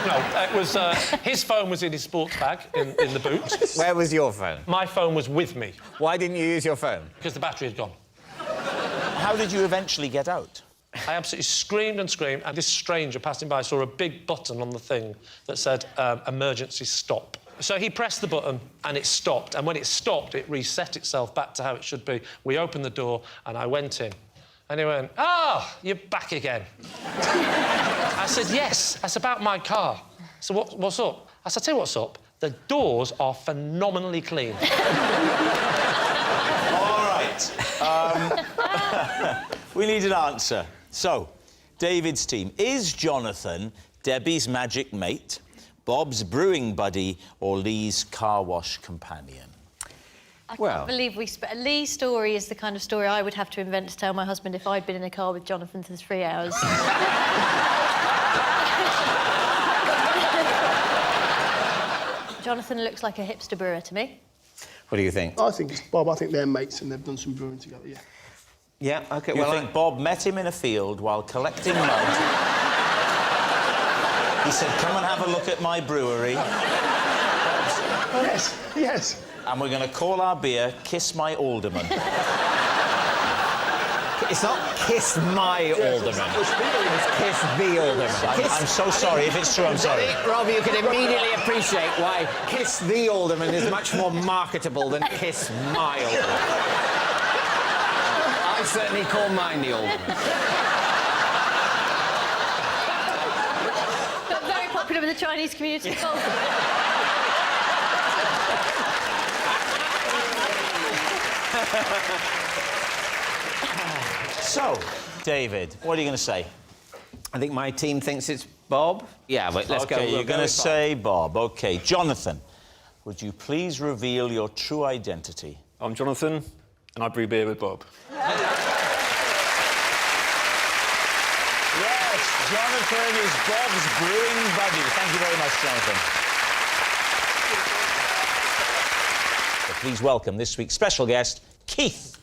[SPEAKER 3] No, it was... his phone was in his sports bag, in the boot.
[SPEAKER 2] Where was your phone?
[SPEAKER 3] My phone was with me.
[SPEAKER 2] Why didn't you use your phone?
[SPEAKER 3] Because the battery had gone.
[SPEAKER 4] How did you eventually get out?
[SPEAKER 3] I absolutely screamed and screamed, and this stranger passing by saw a big button on the thing that said, emergency stop. So he pressed the button, and it stopped, and when it stopped, it reset itself back to how it should be. We opened the door, and I went in. And he went, you're back again. I said, yes, that's about my car. So what's up? I said, tell you what's up, the doors are phenomenally clean.
[SPEAKER 4] All right. We need an answer. So, David's team. Is Jonathan Debbie's magic mate, Bob's brewing buddy, or Lee's car wash companion?
[SPEAKER 18] I can't believe Lee's story is the kind of story I would have to invent to tell my husband if I'd been in a car with Jonathan for 3 hours. Jonathan looks like a hipster brewer to me.
[SPEAKER 2] What do you think?
[SPEAKER 19] I think it's Bob. I think they're mates and they've done some brewing together, yeah.
[SPEAKER 2] Yeah, OK,
[SPEAKER 4] You think Bob met him in a field while collecting mud? He said, come and have a look at my brewery.
[SPEAKER 19] Yes.
[SPEAKER 4] And we're going to call our beer Kiss My Alderman.
[SPEAKER 2] It's not Kiss My Alderman. It's Kiss the Alderman.
[SPEAKER 4] I'm so sorry. If it's true, I'm sorry.
[SPEAKER 2] Rob, you can immediately appreciate why Kiss the Alderman is much more marketable than Kiss My Alderman. I certainly call mine the Alderman.
[SPEAKER 18] But very popular with the Chinese community.
[SPEAKER 4] So, David, what are you going to say?
[SPEAKER 2] I think my team thinks it's Bob. Yeah, but let's go.
[SPEAKER 4] OK, you're going to say Bob. OK. Jonathan, would you please reveal your true identity?
[SPEAKER 9] I'm Jonathan, and I brew beer with Bob.
[SPEAKER 4] Yes! Jonathan is Bob's brewing buddy. Thank you very much, Jonathan. So please welcome this week's special guest, Keith.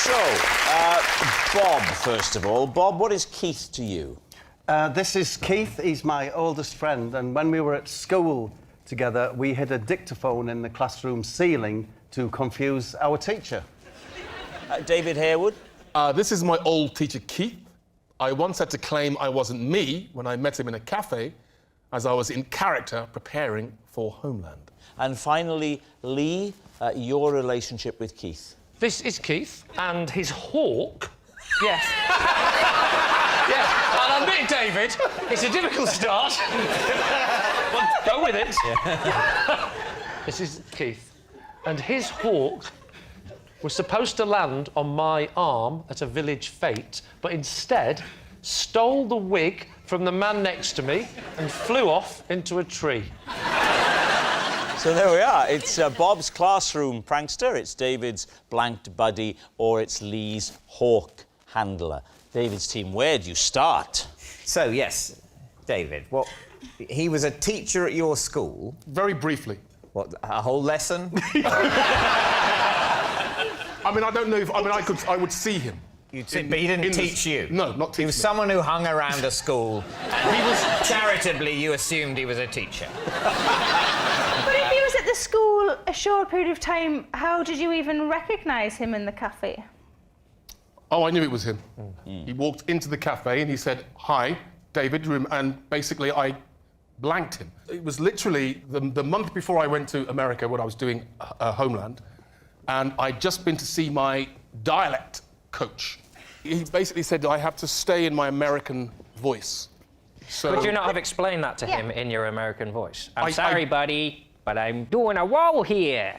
[SPEAKER 4] So, Bob, first of all. Bob, what is Keith to you?
[SPEAKER 1] This is Keith. He's my oldest friend, and when we were at school together, we hid a dictaphone in the classroom ceiling to confuse our teacher.
[SPEAKER 4] David Harewood?
[SPEAKER 20] This is my old teacher, Keith. I once had to claim I wasn't me when I met him in a cafe, as I was in character preparing for Homeland.
[SPEAKER 4] And finally, Lee, your relationship with Keith.
[SPEAKER 3] This is Keith, and his hawk...
[SPEAKER 6] Yes.
[SPEAKER 3] Yes, I'll admit, David, it's a difficult start. Well, go with it. Yeah. This is Keith, and his hawk was supposed to land on my arm at a village fete, but instead stole the wig from the man next to me and flew off into a tree.
[SPEAKER 4] So there we are. It's Bob's classroom prankster, it's David's blanked buddy, or it's Lee's hawk handler. David's team, where do you start?
[SPEAKER 2] So, yes, David, he was a teacher at your school?
[SPEAKER 20] Very briefly.
[SPEAKER 2] What, a whole lesson?
[SPEAKER 20] I mean, I don't know if... I mean, I would see him.
[SPEAKER 2] You'd see, but he didn't teach you?
[SPEAKER 20] No, not teach
[SPEAKER 2] He was someone who hung around a school.
[SPEAKER 6] He was...
[SPEAKER 2] Charitably, you assumed he was a teacher.
[SPEAKER 21] But if he was at the school a short period of time, how did you even recognise him in the cafe?
[SPEAKER 20] Oh, I knew it was him. He walked into the cafe and he said, "Hi, David," and basically I blanked him. It was literally the month before I went to America when I was doing Homeland, and I'd just been to see my dialect coach. He basically said I have to stay in my American voice. So...
[SPEAKER 13] Could you not have explained that to him in your American voice? I'm sorry, buddy, but I'm doing a wall here.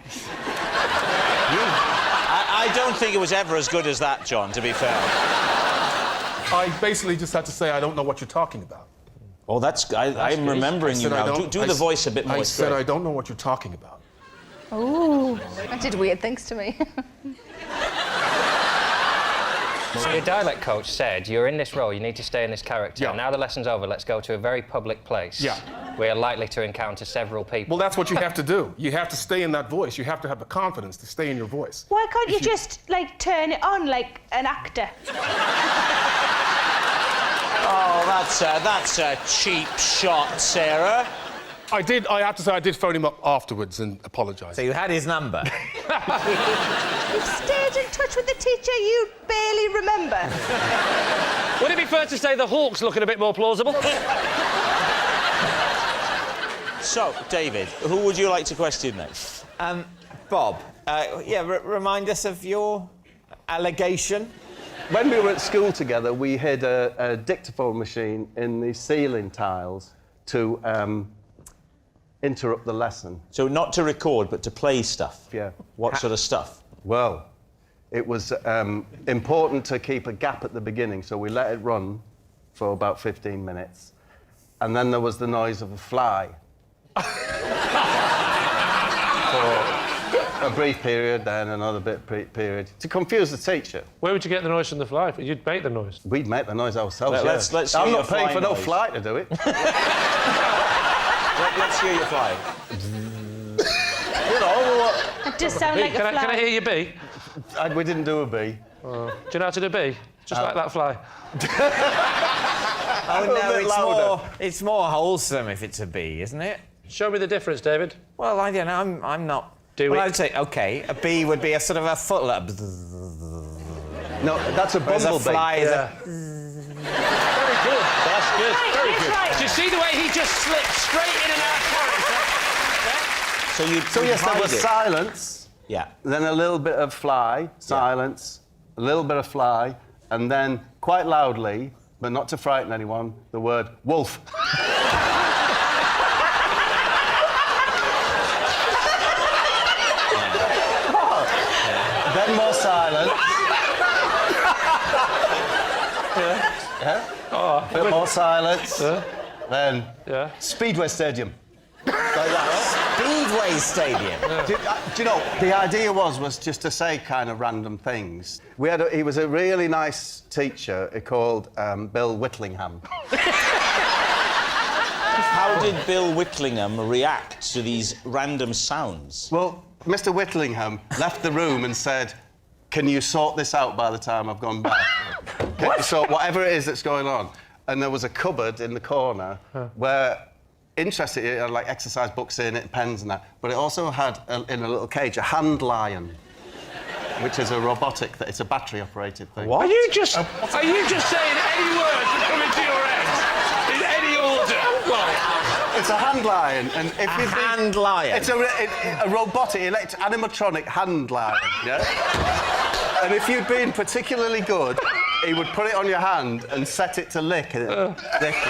[SPEAKER 4] I don't think it was ever as good as that, John, to be fair.
[SPEAKER 20] I basically just had to say, I don't know what you're talking about.
[SPEAKER 4] Oh, I'm remembering you now. Do the voice a bit more straight.
[SPEAKER 20] I said, I don't know what you're talking about.
[SPEAKER 21] Ooh, that did weird things to me.
[SPEAKER 13] So your dialect coach said, you're in this role, you need to stay in this character.
[SPEAKER 20] Yeah.
[SPEAKER 13] Now the lesson's over, let's go to a very public place.
[SPEAKER 20] Yeah.
[SPEAKER 13] We are likely to encounter several people.
[SPEAKER 20] Well, that's what you have to do. You have to stay in that voice. You have to have the confidence to stay in your voice.
[SPEAKER 21] Why can't you just, like, turn it on like an actor?
[SPEAKER 4] Oh, that's a cheap shot, Sarah.
[SPEAKER 20] I have to say, I did phone him up afterwards and apologise.
[SPEAKER 2] So you had his number?
[SPEAKER 21] You've stayed in touch with the teacher you barely remember.
[SPEAKER 3] Would it be fair to say the hawk's looking a bit more plausible?
[SPEAKER 4] So, David, who would you like to question next?
[SPEAKER 2] Bob, remind us of your allegation.
[SPEAKER 1] When we were at school together, we hid a dictaphone machine in the ceiling tiles to interrupt the lesson.
[SPEAKER 4] So not to record, but to play stuff?
[SPEAKER 1] Yeah.
[SPEAKER 4] What sort of stuff?
[SPEAKER 1] Well, it was important to keep a gap at the beginning, so we let it run for about 15 minutes. And then there was the noise of a fly. For a brief period, then another period, to confuse the teacher.
[SPEAKER 3] Where would you get the noise from the fly? You'd make the noise.
[SPEAKER 1] We'd make the noise ourselves,
[SPEAKER 4] Let's
[SPEAKER 1] I'm
[SPEAKER 4] hear
[SPEAKER 1] not
[SPEAKER 4] your
[SPEAKER 1] paying for
[SPEAKER 4] fly
[SPEAKER 1] no
[SPEAKER 4] noise.
[SPEAKER 1] fly to do it.
[SPEAKER 4] Let's hear your fly.
[SPEAKER 1] You know...
[SPEAKER 21] It does sound like a fly.
[SPEAKER 3] Can I hear your bee?
[SPEAKER 1] We didn't do a bee.
[SPEAKER 3] Do you know how to do a bee? Just like that fly.
[SPEAKER 2] Oh, no, it's more wholesome if it's a bee, isn't it?
[SPEAKER 3] Show me the difference, David.
[SPEAKER 2] Well, I don't know, I'm not... I'd say, OK, a bee would be a sort of a foot...
[SPEAKER 1] No, that's a bumblebee.
[SPEAKER 2] A fly is a...
[SPEAKER 3] Very good. That's good. Very good. Do you see the way he just slipped straight in and out of character?
[SPEAKER 1] So yes, there was silence.
[SPEAKER 4] Yeah.
[SPEAKER 1] Then a little bit of fly, silence, a little bit of fly, and then quite loudly, but not to frighten anyone, the word wolf. Then more silence. A bit more silence. Then Speedway Stadium. Like that.
[SPEAKER 2] Segway Stadium.
[SPEAKER 1] Do you know, the idea was just to say kind of random things. He was a really nice teacher called Bill Whitlingham.
[SPEAKER 4] How did Bill Whitlingham react to these random sounds?
[SPEAKER 1] Well, Mr. Whitlingham left the room and said, "Can you sort this out by the time I've gone back?" So whatever it is that's going on. And there was a cupboard in the corner where, interestingly, it had like exercise books in it, pens and that, but it also had, in a little cage, a hand lion, which is a robotic, it's a battery-operated thing.
[SPEAKER 3] What? Are you just saying any words that come into your head? In any order?
[SPEAKER 1] It's a hand lion, and if you
[SPEAKER 2] hand lion?
[SPEAKER 1] It's a robotic, animatronic hand lion, yeah? And if you'd been particularly good, he would put it on your hand and set it to lick it. Lick it.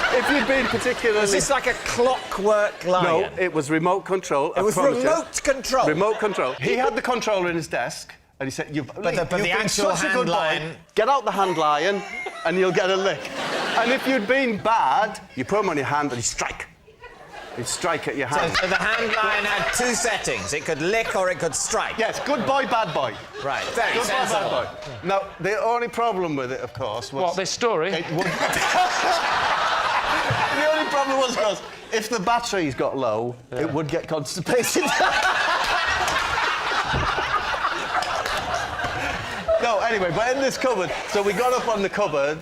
[SPEAKER 1] If you'd been particularly...
[SPEAKER 2] Was this like a clockwork lion?
[SPEAKER 1] No, it was remote control.
[SPEAKER 2] It was remote control?
[SPEAKER 1] Remote control. He had the controller in his desk, and he said, You've
[SPEAKER 2] the
[SPEAKER 1] been
[SPEAKER 2] actual
[SPEAKER 1] such a
[SPEAKER 2] hand
[SPEAKER 1] good
[SPEAKER 2] lion...
[SPEAKER 1] boy. Get out the hand lion, and you'll get a lick. And if you'd been bad, you put him on your hand and you strike. You strike at your hand.
[SPEAKER 2] So the hand lion had two settings. It could lick or it could strike.
[SPEAKER 1] Yes, good boy, bad boy.
[SPEAKER 2] Right, very
[SPEAKER 1] good
[SPEAKER 2] sensible.
[SPEAKER 1] boy, bad boy. Now, the only problem with it, of course, was...
[SPEAKER 3] What, this story?
[SPEAKER 1] It would... The only problem was, of course, if the batteries got low, it would get constipated. No, anyway, but in this cupboard, so we got up on the cupboard.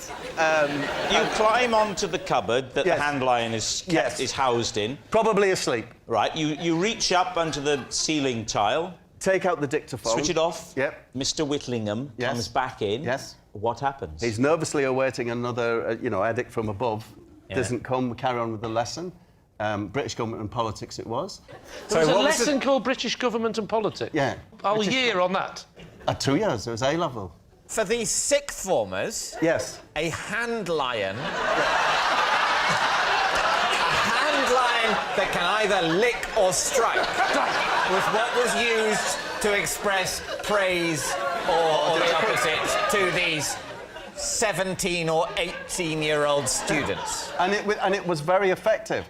[SPEAKER 4] You climb onto the cupboard that
[SPEAKER 1] Yes.
[SPEAKER 4] the hand lion is housed in.
[SPEAKER 1] Probably asleep.
[SPEAKER 4] Right, you reach up onto the ceiling tile.
[SPEAKER 1] Take out the dictaphone.
[SPEAKER 4] Switch it off.
[SPEAKER 1] Yep.
[SPEAKER 4] Mr. Whitlingham comes back in.
[SPEAKER 1] Yes.
[SPEAKER 4] What happens?
[SPEAKER 1] He's nervously awaiting another, edict from above.
[SPEAKER 4] Yeah.
[SPEAKER 1] Doesn't come, we carry on with the lesson. British government and politics it was.
[SPEAKER 3] There was a lesson called British Government and Politics?
[SPEAKER 1] Yeah.
[SPEAKER 3] Whole year on that?
[SPEAKER 1] 2 years, it was A-level.
[SPEAKER 2] For the sixth formers...
[SPEAKER 1] Yes.
[SPEAKER 2] A hand lion... a hand lion that can either lick or strike was what was used to express praise or the opposite to these 17 or 18-year-old students.
[SPEAKER 1] And it was very effective.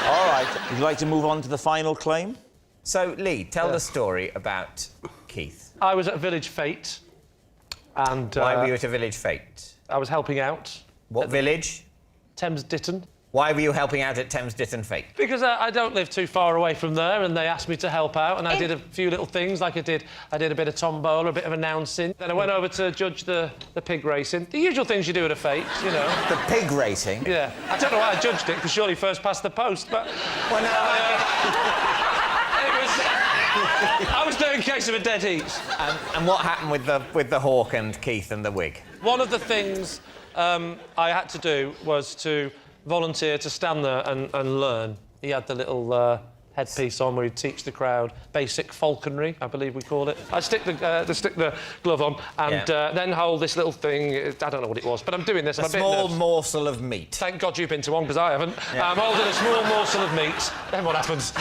[SPEAKER 4] All right. Would you like to move on to the final claim?
[SPEAKER 2] So, Lee, tell the story about Keith.
[SPEAKER 3] I was at a village fete, and...
[SPEAKER 2] Why were you at a village fete?
[SPEAKER 3] I was helping out.
[SPEAKER 2] What village?
[SPEAKER 3] Thames Ditton.
[SPEAKER 2] Why were you helping out at Thames Ditton fete?
[SPEAKER 3] Because I don't live too far away from there, and they asked me to help out, and I did a few little things, like I did a bit of tombola, a bit of announcing. Then I went over to judge the pig racing. The usual things you do at a fete, you know.
[SPEAKER 2] The pig racing?
[SPEAKER 3] Yeah. I don't know why I judged it, because surely first past the post, but...
[SPEAKER 2] Well, no,
[SPEAKER 3] I was doing a case of a dead heat.
[SPEAKER 2] And what happened with the hawk and Keith and the wig?
[SPEAKER 3] One of the things I had to do was to volunteer to stand there and learn. He had the little headpiece on where he'd teach the crowd basic falconry, I believe we call it. I'd stick the glove on and then hold this little thing. I don't know what it was, but I'm doing this.
[SPEAKER 2] A small morsel of meat.
[SPEAKER 3] Thank God you've been to one, because I haven't.
[SPEAKER 2] Yeah.
[SPEAKER 3] I'm holding a small morsel of meat. Then what happens?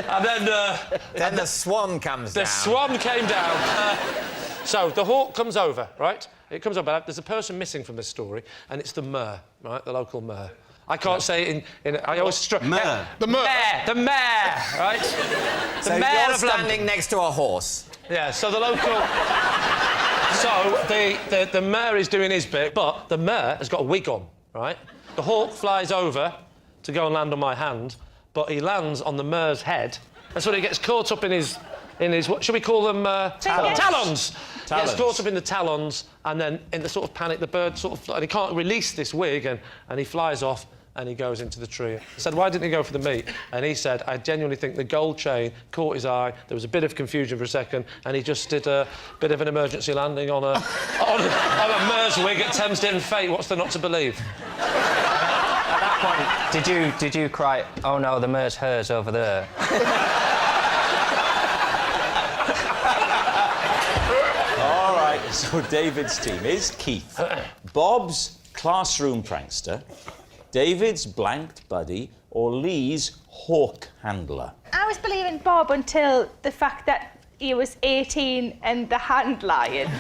[SPEAKER 3] And
[SPEAKER 2] then the swan comes down.
[SPEAKER 3] The swan came down. So the hawk comes over, right? It comes over. There's a person missing from this story, and it's the mayor, right? The local mayor. I can't say it in I always struggle.
[SPEAKER 1] Mayor.
[SPEAKER 3] The mayor. The mayor, right?
[SPEAKER 2] So
[SPEAKER 3] the mayor
[SPEAKER 2] you're
[SPEAKER 3] of
[SPEAKER 2] standing
[SPEAKER 3] London.
[SPEAKER 2] next to a horse.
[SPEAKER 3] Yeah, so the local... So the mayor is doing his bit, but the mayor has got a wig on, right? The hawk flies over to go and land on my hand, but he lands on the mayor's head, and so he gets caught up in his what should we call them? Talons. He gets caught up in the talons, and then in the sort of panic, the bird sort of... And he can't release this wig, and he flies off, and he goes into the tree. I said, why didn't he go for the meat? And he said, I genuinely think the gold chain caught his eye. There was a bit of confusion for a second, and he just did a bit of an emergency landing on a mare's wig at Thames Ditton Fete. What's there not to believe?
[SPEAKER 13] At that point, did you cry, oh no, the mare's hers over there?
[SPEAKER 4] All right, so David's team is Keith, Bob's classroom prankster, David's blanked buddy, or Lee's hawk handler.
[SPEAKER 21] I was believing Bob until the fact that he was 18 and the hand lion.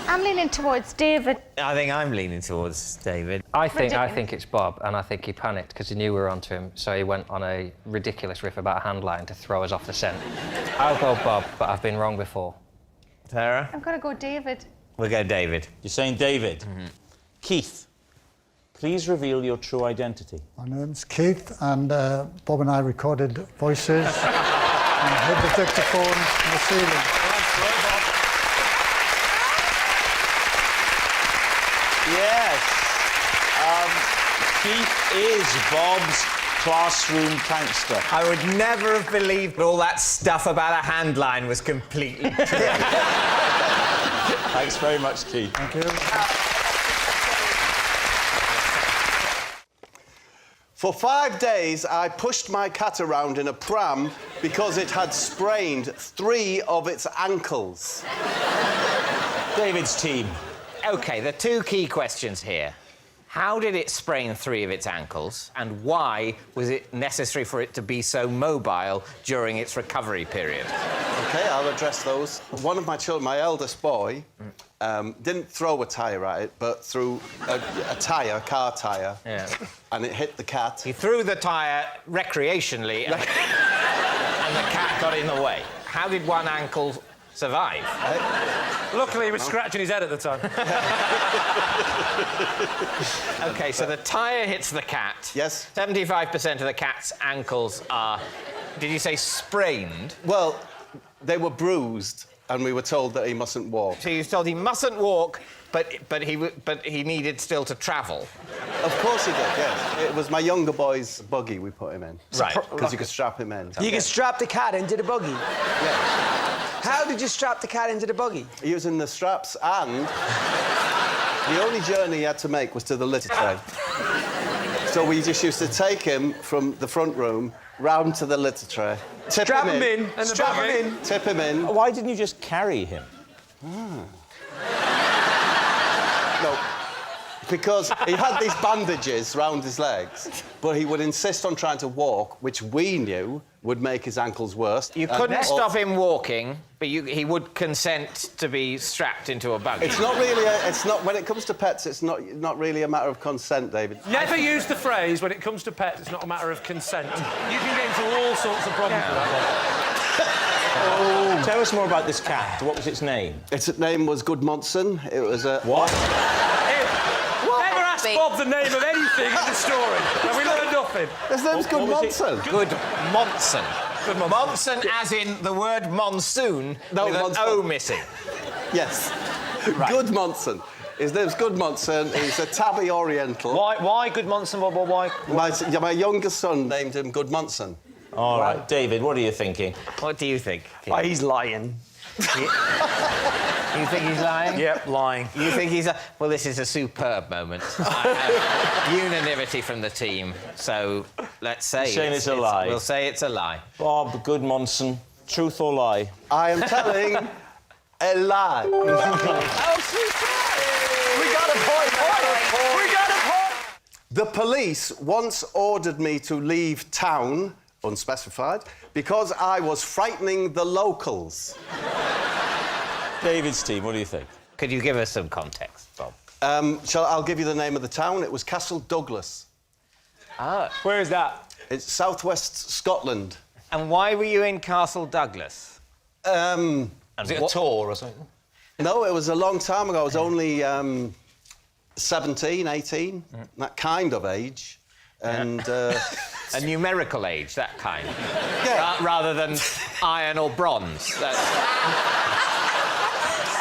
[SPEAKER 21] I'm leaning towards David.
[SPEAKER 2] I think I'm leaning towards David.
[SPEAKER 13] I think it's Bob, and I think he panicked because he knew we were onto him, so he went on a ridiculous riff about a hand line to throw us off the scent. I'll go Bob, but I've been wrong before.
[SPEAKER 2] Sarah?
[SPEAKER 21] I'm going to go David.
[SPEAKER 2] We'll go David.
[SPEAKER 4] You're saying David? Keith, please reveal your true identity.
[SPEAKER 5] My name's Keith, and Bob and I recorded voices and hid the dictaphone in the ceiling.
[SPEAKER 4] Yes. Keith is Bob's classroom prankster.
[SPEAKER 2] I would never have believed all that stuff about a hand line was completely true.
[SPEAKER 4] Thanks very much, Keith.
[SPEAKER 5] Thank you.
[SPEAKER 1] For 5 days, I pushed my cat around in a pram because it had sprained 3 of its ankles.
[SPEAKER 4] David's team.
[SPEAKER 2] OK, the 2 key questions here. How did it sprain 3 of its ankles, and why was it necessary for it to be so mobile during its recovery period?
[SPEAKER 1] OK, I'll address those. One of my children, my eldest boy, didn't throw a tyre at it, but threw a car tyre, and it hit the cat.
[SPEAKER 2] He threw the tyre recreationally, and the cat got in the way. How did one ankle survive?
[SPEAKER 3] Luckily, he was scratching his head at the time.
[SPEAKER 2] OK, so the tyre hits the cat.
[SPEAKER 1] Yes.
[SPEAKER 2] 75% of the cat's ankles are, did you say sprained?
[SPEAKER 1] Well, they were bruised, and we were told that he mustn't walk.
[SPEAKER 2] So you were told he mustn't walk, but he needed still to travel.
[SPEAKER 1] Of course he did, yes. It was my younger boy's buggy we put him in.
[SPEAKER 2] Right.
[SPEAKER 1] Because you could strap him in.
[SPEAKER 6] You can strap the cat into the buggy?
[SPEAKER 1] Yeah.
[SPEAKER 6] How did you strap the cat into the buggy?
[SPEAKER 1] Using the straps, and the only journey he had to make was to the litter tray. So we just used to take him from the front room round to the litter tray.
[SPEAKER 6] Strap him in. Strap him in.
[SPEAKER 1] Tip him in.
[SPEAKER 4] Why didn't you just carry him?
[SPEAKER 1] No, because he had these bandages round his legs, but he would insist on trying to walk, which we knew would make his ankles worse.
[SPEAKER 2] You couldn't stop him walking, but he would consent to be strapped into a buggy.
[SPEAKER 1] It's not really when it comes to pets, it's not really a matter of consent, David.
[SPEAKER 3] Never use the phrase, when it comes to pets, it's not a matter of consent. You can get into all sorts of problems with that one.
[SPEAKER 4] Tell us more about this cat. What was its name?
[SPEAKER 1] Its name was Gudmundsson. It was a...
[SPEAKER 4] What?
[SPEAKER 3] Never ask Bob the name of anything in the story, and we learned nothing.
[SPEAKER 1] His name's Gudmundsson.
[SPEAKER 2] Gudmundsson. Monson as in the word monsoon with an O missing.
[SPEAKER 1] Yes. Right. Gudmundsson. His name's Gudmundsson. He's a tabby Oriental.
[SPEAKER 4] Why Gudmundsson, Bob? Why?
[SPEAKER 1] My youngest son named him Gudmundsson.
[SPEAKER 4] All right. David, what are you thinking?
[SPEAKER 2] What do you think?
[SPEAKER 6] Oh, he's lying.
[SPEAKER 2] You think he's lying?
[SPEAKER 6] Yep, lying.
[SPEAKER 2] You think he's... Well, this is a superb moment. Unanimity from the team, so let's say...
[SPEAKER 4] You're saying it's a lie?
[SPEAKER 2] We'll say it's a lie.
[SPEAKER 4] Bob Gudmundsson, truth or lie?
[SPEAKER 1] I am telling a lie.
[SPEAKER 6] Oh, superb! We got a point! We got a point!
[SPEAKER 1] The police once ordered me to leave town, unspecified, because I was frightening the locals.
[SPEAKER 4] David's team, what do you think?
[SPEAKER 2] Could you give us some context, Bob?
[SPEAKER 1] I'll give you the name of the town. It was Castle Douglas.
[SPEAKER 2] Ah.
[SPEAKER 6] Where is that?
[SPEAKER 1] It's southwest Scotland.
[SPEAKER 2] And why were you in Castle Douglas?
[SPEAKER 4] Was it a tour or something?
[SPEAKER 1] No, it was a long time ago. I was only 17, 18, that kind of age. And...
[SPEAKER 2] a numerical age, that kind.
[SPEAKER 1] Yeah.
[SPEAKER 2] Rather than iron or bronze.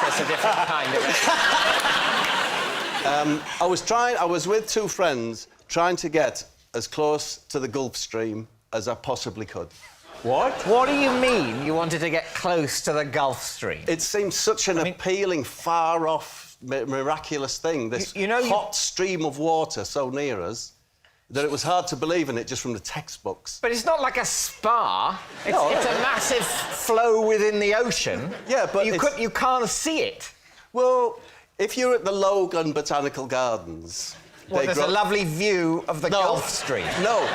[SPEAKER 2] That's a different kind of
[SPEAKER 1] I was with 2 friends trying to get as close to the Gulf Stream as I possibly could.
[SPEAKER 2] What? What do you mean you wanted to get close to the Gulf Stream?
[SPEAKER 1] It seems such an appealing, far-off, miraculous thing, this hot stream of water so near us, that it was hard to believe in it just from the textbooks.
[SPEAKER 2] But it's not like a spa. It's a massive flow within the ocean.
[SPEAKER 1] Yeah, but
[SPEAKER 2] you can't see it.
[SPEAKER 1] Well, if you're at the Logan Botanical Gardens
[SPEAKER 2] Well, there's a lovely view of the Gulf Stream.
[SPEAKER 1] No,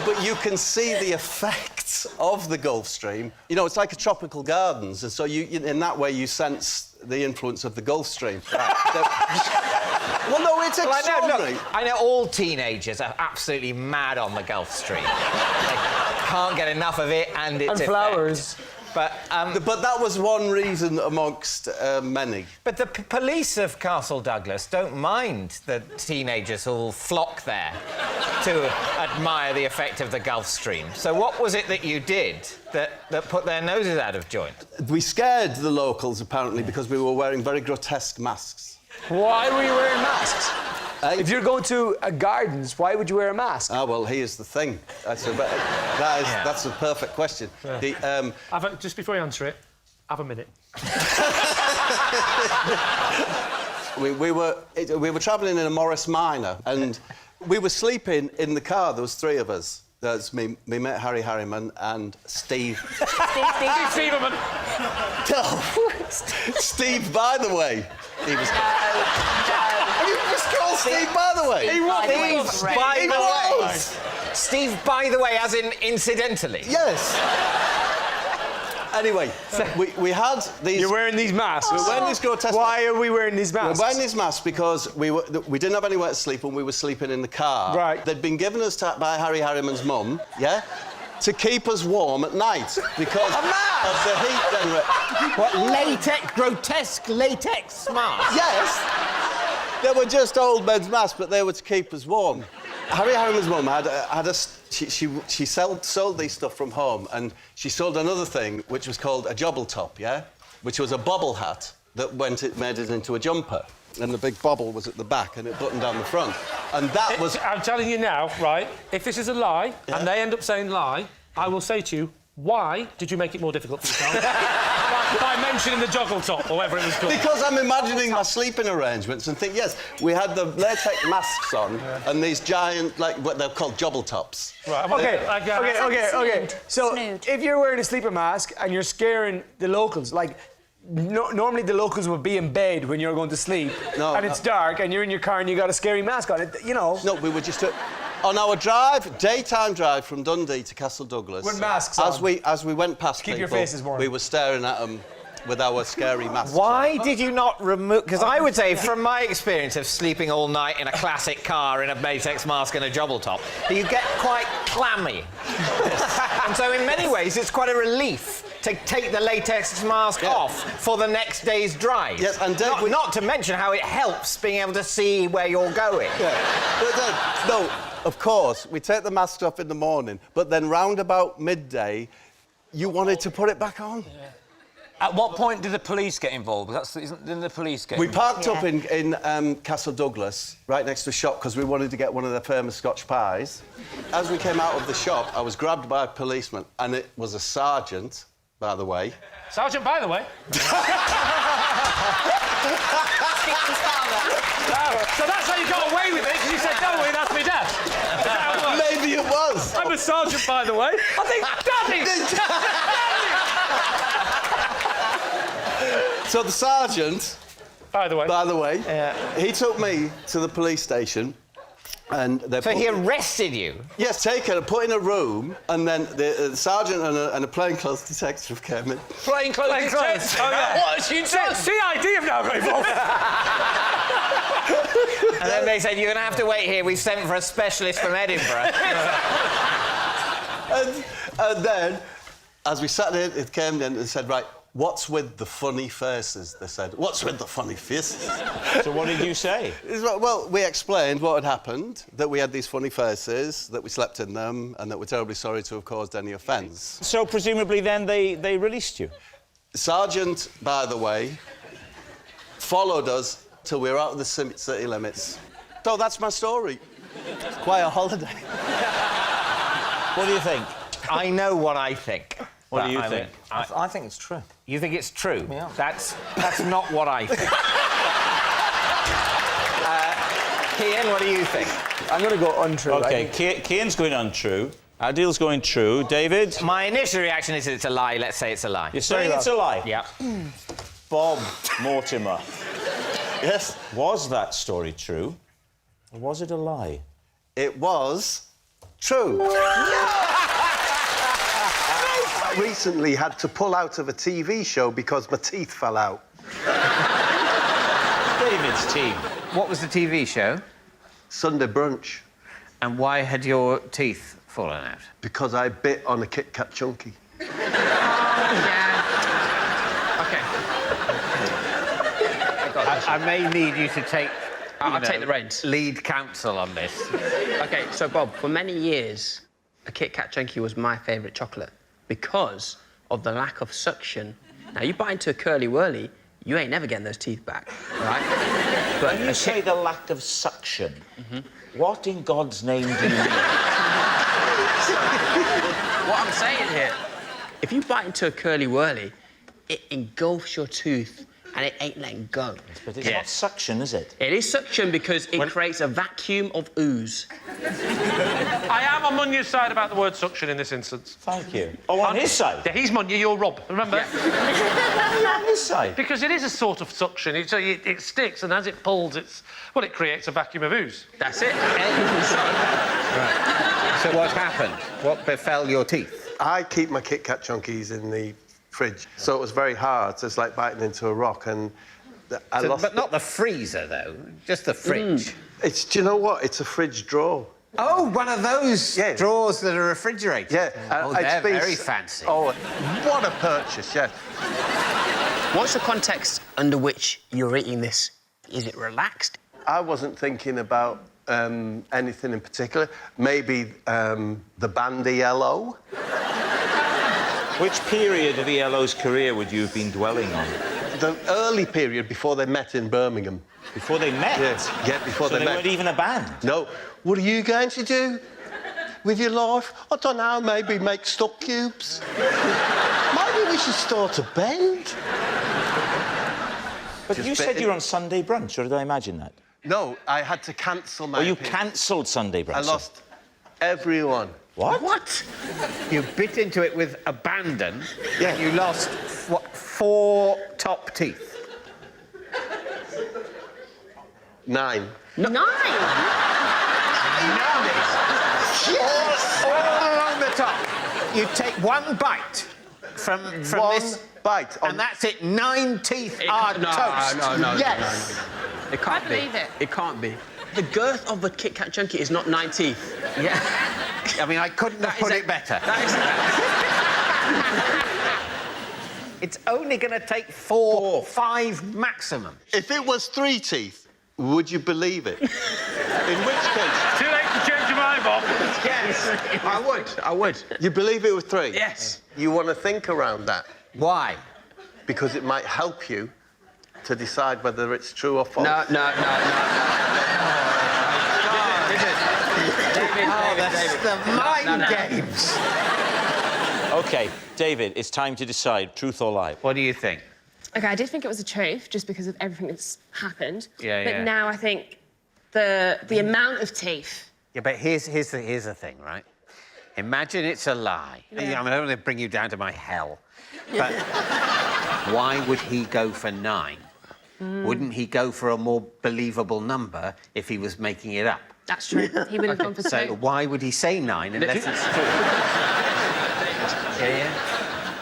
[SPEAKER 1] but you can see the effects of the Gulf Stream. You know, it's like a tropical gardens, and so in that way you sense the influence of the Gulf Stream. Well, no, it's extraordinary.
[SPEAKER 2] I know all teenagers are absolutely mad on the Gulf Stream. They can't get enough of it, and its
[SPEAKER 6] flowers.
[SPEAKER 2] But
[SPEAKER 1] that was one reason amongst many.
[SPEAKER 2] But the police of Castle Douglas don't mind the teenagers who'll flock there to admire the effect of the Gulf Stream. So what was it that you did that put their noses out of joint?
[SPEAKER 1] We scared the locals, apparently, because we were wearing very grotesque masks.
[SPEAKER 6] Why were you wearing masks? If you're going to gardens, why would you wear a mask?
[SPEAKER 1] Ah, well, here's the thing. That's a perfect question.
[SPEAKER 3] Yeah. Just before you answer it, have a minute.
[SPEAKER 1] we were travelling in a Morris Minor, and we were sleeping in the car. There was 3 of us. That's me mate Harry Harriman and Steve.
[SPEAKER 3] Steve Steverman.
[SPEAKER 1] Steve, by the way. He was. Have you just called Steve, by the way?
[SPEAKER 2] He was. Steve, by the way. Steve, by the way, as in incidentally.
[SPEAKER 1] Yes. Anyway, we had these...
[SPEAKER 6] You're wearing these masks?
[SPEAKER 1] We're wearing these grotesque...
[SPEAKER 6] Why are we wearing these masks?
[SPEAKER 1] We're wearing these masks because we didn't have anywhere to sleep and we were sleeping in the car.
[SPEAKER 6] Right.
[SPEAKER 1] They'd been given us by Harry Harriman's mum, yeah, to keep us warm at night because of the heat.
[SPEAKER 2] What, grotesque latex masks?
[SPEAKER 1] Yes. They were just old men's masks, but they were to keep us warm. Harry Harriman's mum she sold these stuff from home, and she sold another thing which was called a jobble top, yeah, which was a bobble hat that made it into a jumper, and the big bobble was at the back and it buttoned down the front, and that was.
[SPEAKER 3] I'm telling you now, right? If this is a lie, and they end up saying lie, I will say to you, why did you make it more difficult for yourself? by mentioning the joggle top, or whatever it was called.
[SPEAKER 1] Because I'm imagining my sleeping arrangements and think, yes, we had the latex masks on and these giant, like, what they're called jobble tops.
[SPEAKER 6] Right. Okay. So, if you're wearing a sleeping mask and you're scaring the locals, like, normally the locals would be in bed when you're going to sleep, and it's dark, and you're in your car and you got a scary mask on, you know.
[SPEAKER 1] No, we were just... on our daytime drive from Dundee to Castle Douglas...
[SPEAKER 6] With masks on.
[SPEAKER 1] As we went past
[SPEAKER 6] Keep
[SPEAKER 1] people,
[SPEAKER 6] your faces warm.
[SPEAKER 1] we were staring at them with our scary masks.
[SPEAKER 2] Why did you not remove... Because I would say, from my experience of sleeping all night in a classic car in a latex mask and a jobble top, you get quite clammy. And so in many ways, it's quite a relief to take the latex mask off for the next day's drive.
[SPEAKER 1] Yes, and
[SPEAKER 2] not to mention how it helps being able to see where you're going.
[SPEAKER 1] Yeah. But no, of course, we take the masks off in the morning, but then round about midday, you wanted to put it back on. Yeah.
[SPEAKER 9] At what point did the police get involved? Didn't the police get
[SPEAKER 1] We
[SPEAKER 9] involved?
[SPEAKER 1] parked up in Castle Douglas, right next to a shop, because we wanted to get one of their famous Scotch pies. As we came out of the shop, I was grabbed by a policeman, and it was a sergeant, by the way.
[SPEAKER 3] Sergeant, by the way?
[SPEAKER 1] So
[SPEAKER 3] that's how you got away with it, because you said, don't worry, that's my dad.
[SPEAKER 1] Maybe it was.
[SPEAKER 3] I'm a sergeant, by the way. I think Daddy!
[SPEAKER 1] So the sergeant,
[SPEAKER 3] by the way,
[SPEAKER 1] he took me to the police station, and
[SPEAKER 2] he arrested you?
[SPEAKER 1] Yes, put in a room, and then the sergeant and a plainclothes detective came in.
[SPEAKER 3] Plainclothes detective? Oh, yeah. What has you done? CID have now got involved.
[SPEAKER 2] And then they said, you're going to have to wait here. We've sent for a specialist from Edinburgh.
[SPEAKER 1] and then, as we sat in, it came in and said, right, what's with the funny faces? They said, what's with the funny faces?
[SPEAKER 4] So what did you say?
[SPEAKER 1] Well, we explained what had happened, that we had these funny faces, that we slept in them, and that we're terribly sorry to have caused any offence.
[SPEAKER 4] So presumably then they released you?
[SPEAKER 1] Sergeant, by the way, followed us till we were out of the city limits. So that's my story. It's quite a holiday.
[SPEAKER 4] What do you think?
[SPEAKER 2] I know what I think.
[SPEAKER 4] What do you think?
[SPEAKER 9] I think it's true.
[SPEAKER 2] You think it's true?
[SPEAKER 9] Yeah.
[SPEAKER 2] That's not what I think. Cian, what do you think?
[SPEAKER 6] I'm going to go untrue.
[SPEAKER 4] OK, Cian's going untrue. Adil's going true. David?
[SPEAKER 2] My initial reaction is it's a lie. Let's say it's a lie.
[SPEAKER 4] You're saying it's a lie?
[SPEAKER 2] Yeah.
[SPEAKER 4] Bob Mortimer.
[SPEAKER 1] Yes?
[SPEAKER 4] Was that story true? Was it a lie?
[SPEAKER 11] It was true. I recently had to pull out of a TV show because my teeth fell out.
[SPEAKER 4] David's team.
[SPEAKER 2] What was the TV show?
[SPEAKER 11] Sunday Brunch.
[SPEAKER 2] And why had your teeth fallen out?
[SPEAKER 11] Because I bit on a Kit Kat Chunky.
[SPEAKER 2] I may need you to take...
[SPEAKER 6] I'll take the reins.
[SPEAKER 2] Lead counsel on this.
[SPEAKER 6] OK, so, Bob, for many years, a Kit Kat Chunky was my favourite chocolate because of the lack of suction. Now, you bite into a Curly Whirly, you ain't never getting those teeth back, right?
[SPEAKER 4] But when you say the lack of suction, what in God's name do you mean?
[SPEAKER 6] What I'm saying here, if you bite into a Curly Whirly, it engulfs your tooth and it ain't letting go.
[SPEAKER 4] But it's not suction, is it?
[SPEAKER 6] It is suction because it creates a vacuum of ooze.
[SPEAKER 3] I am on Munya's side about the word suction in this instance.
[SPEAKER 4] Thank you. Oh, on his side?
[SPEAKER 3] Yeah, he's Munya, you're Rob, remember?
[SPEAKER 4] On his side?
[SPEAKER 3] Because it is a sort of suction. It sticks, and as it pulls, it creates a vacuum of ooze.
[SPEAKER 6] That's it.
[SPEAKER 2] Right. So what happened? What befell your teeth?
[SPEAKER 11] I keep my Kit Kat Chunkies in the fridge, so it was very hard. So it's like biting into a rock, and I lost.
[SPEAKER 2] But not the freezer, though. Just the fridge.
[SPEAKER 11] Do you know what? It's a fridge drawer.
[SPEAKER 2] Oh, one of those drawers that are refrigerated.
[SPEAKER 11] Yeah.
[SPEAKER 2] Oh, they're very fancy.
[SPEAKER 11] Oh, what a purchase! Yeah.
[SPEAKER 6] What's the context under which you're eating this? Is it relaxed?
[SPEAKER 11] I wasn't thinking about anything in particular. Maybe the band ELO.
[SPEAKER 4] Which period of ELO's career would you have been dwelling on?
[SPEAKER 11] The early period before they met in Birmingham.
[SPEAKER 4] Before they met?
[SPEAKER 11] Yes, before
[SPEAKER 4] so
[SPEAKER 11] they met.
[SPEAKER 4] weren't even a band?
[SPEAKER 11] No. What are you going to do with your life? I don't know, maybe make stock cubes. Maybe we should start a band.
[SPEAKER 4] But you said you were on Sunday Brunch, or did I imagine that?
[SPEAKER 11] No, I had to cancel my...
[SPEAKER 4] Oh, you cancelled Sunday Brunch?
[SPEAKER 11] I lost everyone.
[SPEAKER 4] What?
[SPEAKER 2] What? You bit into it with abandon. Yeah. And you lost, what, 4 top teeth?
[SPEAKER 11] 9.
[SPEAKER 16] No. 9?
[SPEAKER 2] Yes! All along the top. You take one bite from
[SPEAKER 11] one
[SPEAKER 2] this...
[SPEAKER 11] bite.
[SPEAKER 2] And that's it. 9 teeth are toast.
[SPEAKER 6] No.
[SPEAKER 2] Yes.
[SPEAKER 6] It can't be.
[SPEAKER 16] believe it.
[SPEAKER 6] It can't be. The girth of the Kit Kat Chunky is not 9 teeth.
[SPEAKER 2] Yeah. I mean, I couldn't have put it better. It's only going to take 4, 5 maximum.
[SPEAKER 11] If it was 3 teeth, would you believe it? In which case...
[SPEAKER 3] Too late to change your mind, Bob.
[SPEAKER 6] Yes, I would.
[SPEAKER 11] You believe it was 3?
[SPEAKER 6] Yes.
[SPEAKER 11] You want to think around that?
[SPEAKER 2] Why?
[SPEAKER 11] Because it might help you to decide whether it's true or false.
[SPEAKER 6] No.
[SPEAKER 2] That's the mind games.
[SPEAKER 4] OK, David, it's time to decide, truth or lie.
[SPEAKER 2] What do you think?
[SPEAKER 7] OK, I did think it was a truth, just because of everything that's happened.
[SPEAKER 2] Yeah,
[SPEAKER 7] but now I think the amount of teeth...
[SPEAKER 2] Yeah, but here's the thing, right? Imagine it's a lie.
[SPEAKER 7] Yeah.
[SPEAKER 2] I mean, I don't want to bring you down to my hell, but why would he go for 9? Wouldn't he go for a more believable number if he was making it up?
[SPEAKER 7] That's true. He would have gone for 2.
[SPEAKER 2] So why would he say 9 unless it's true?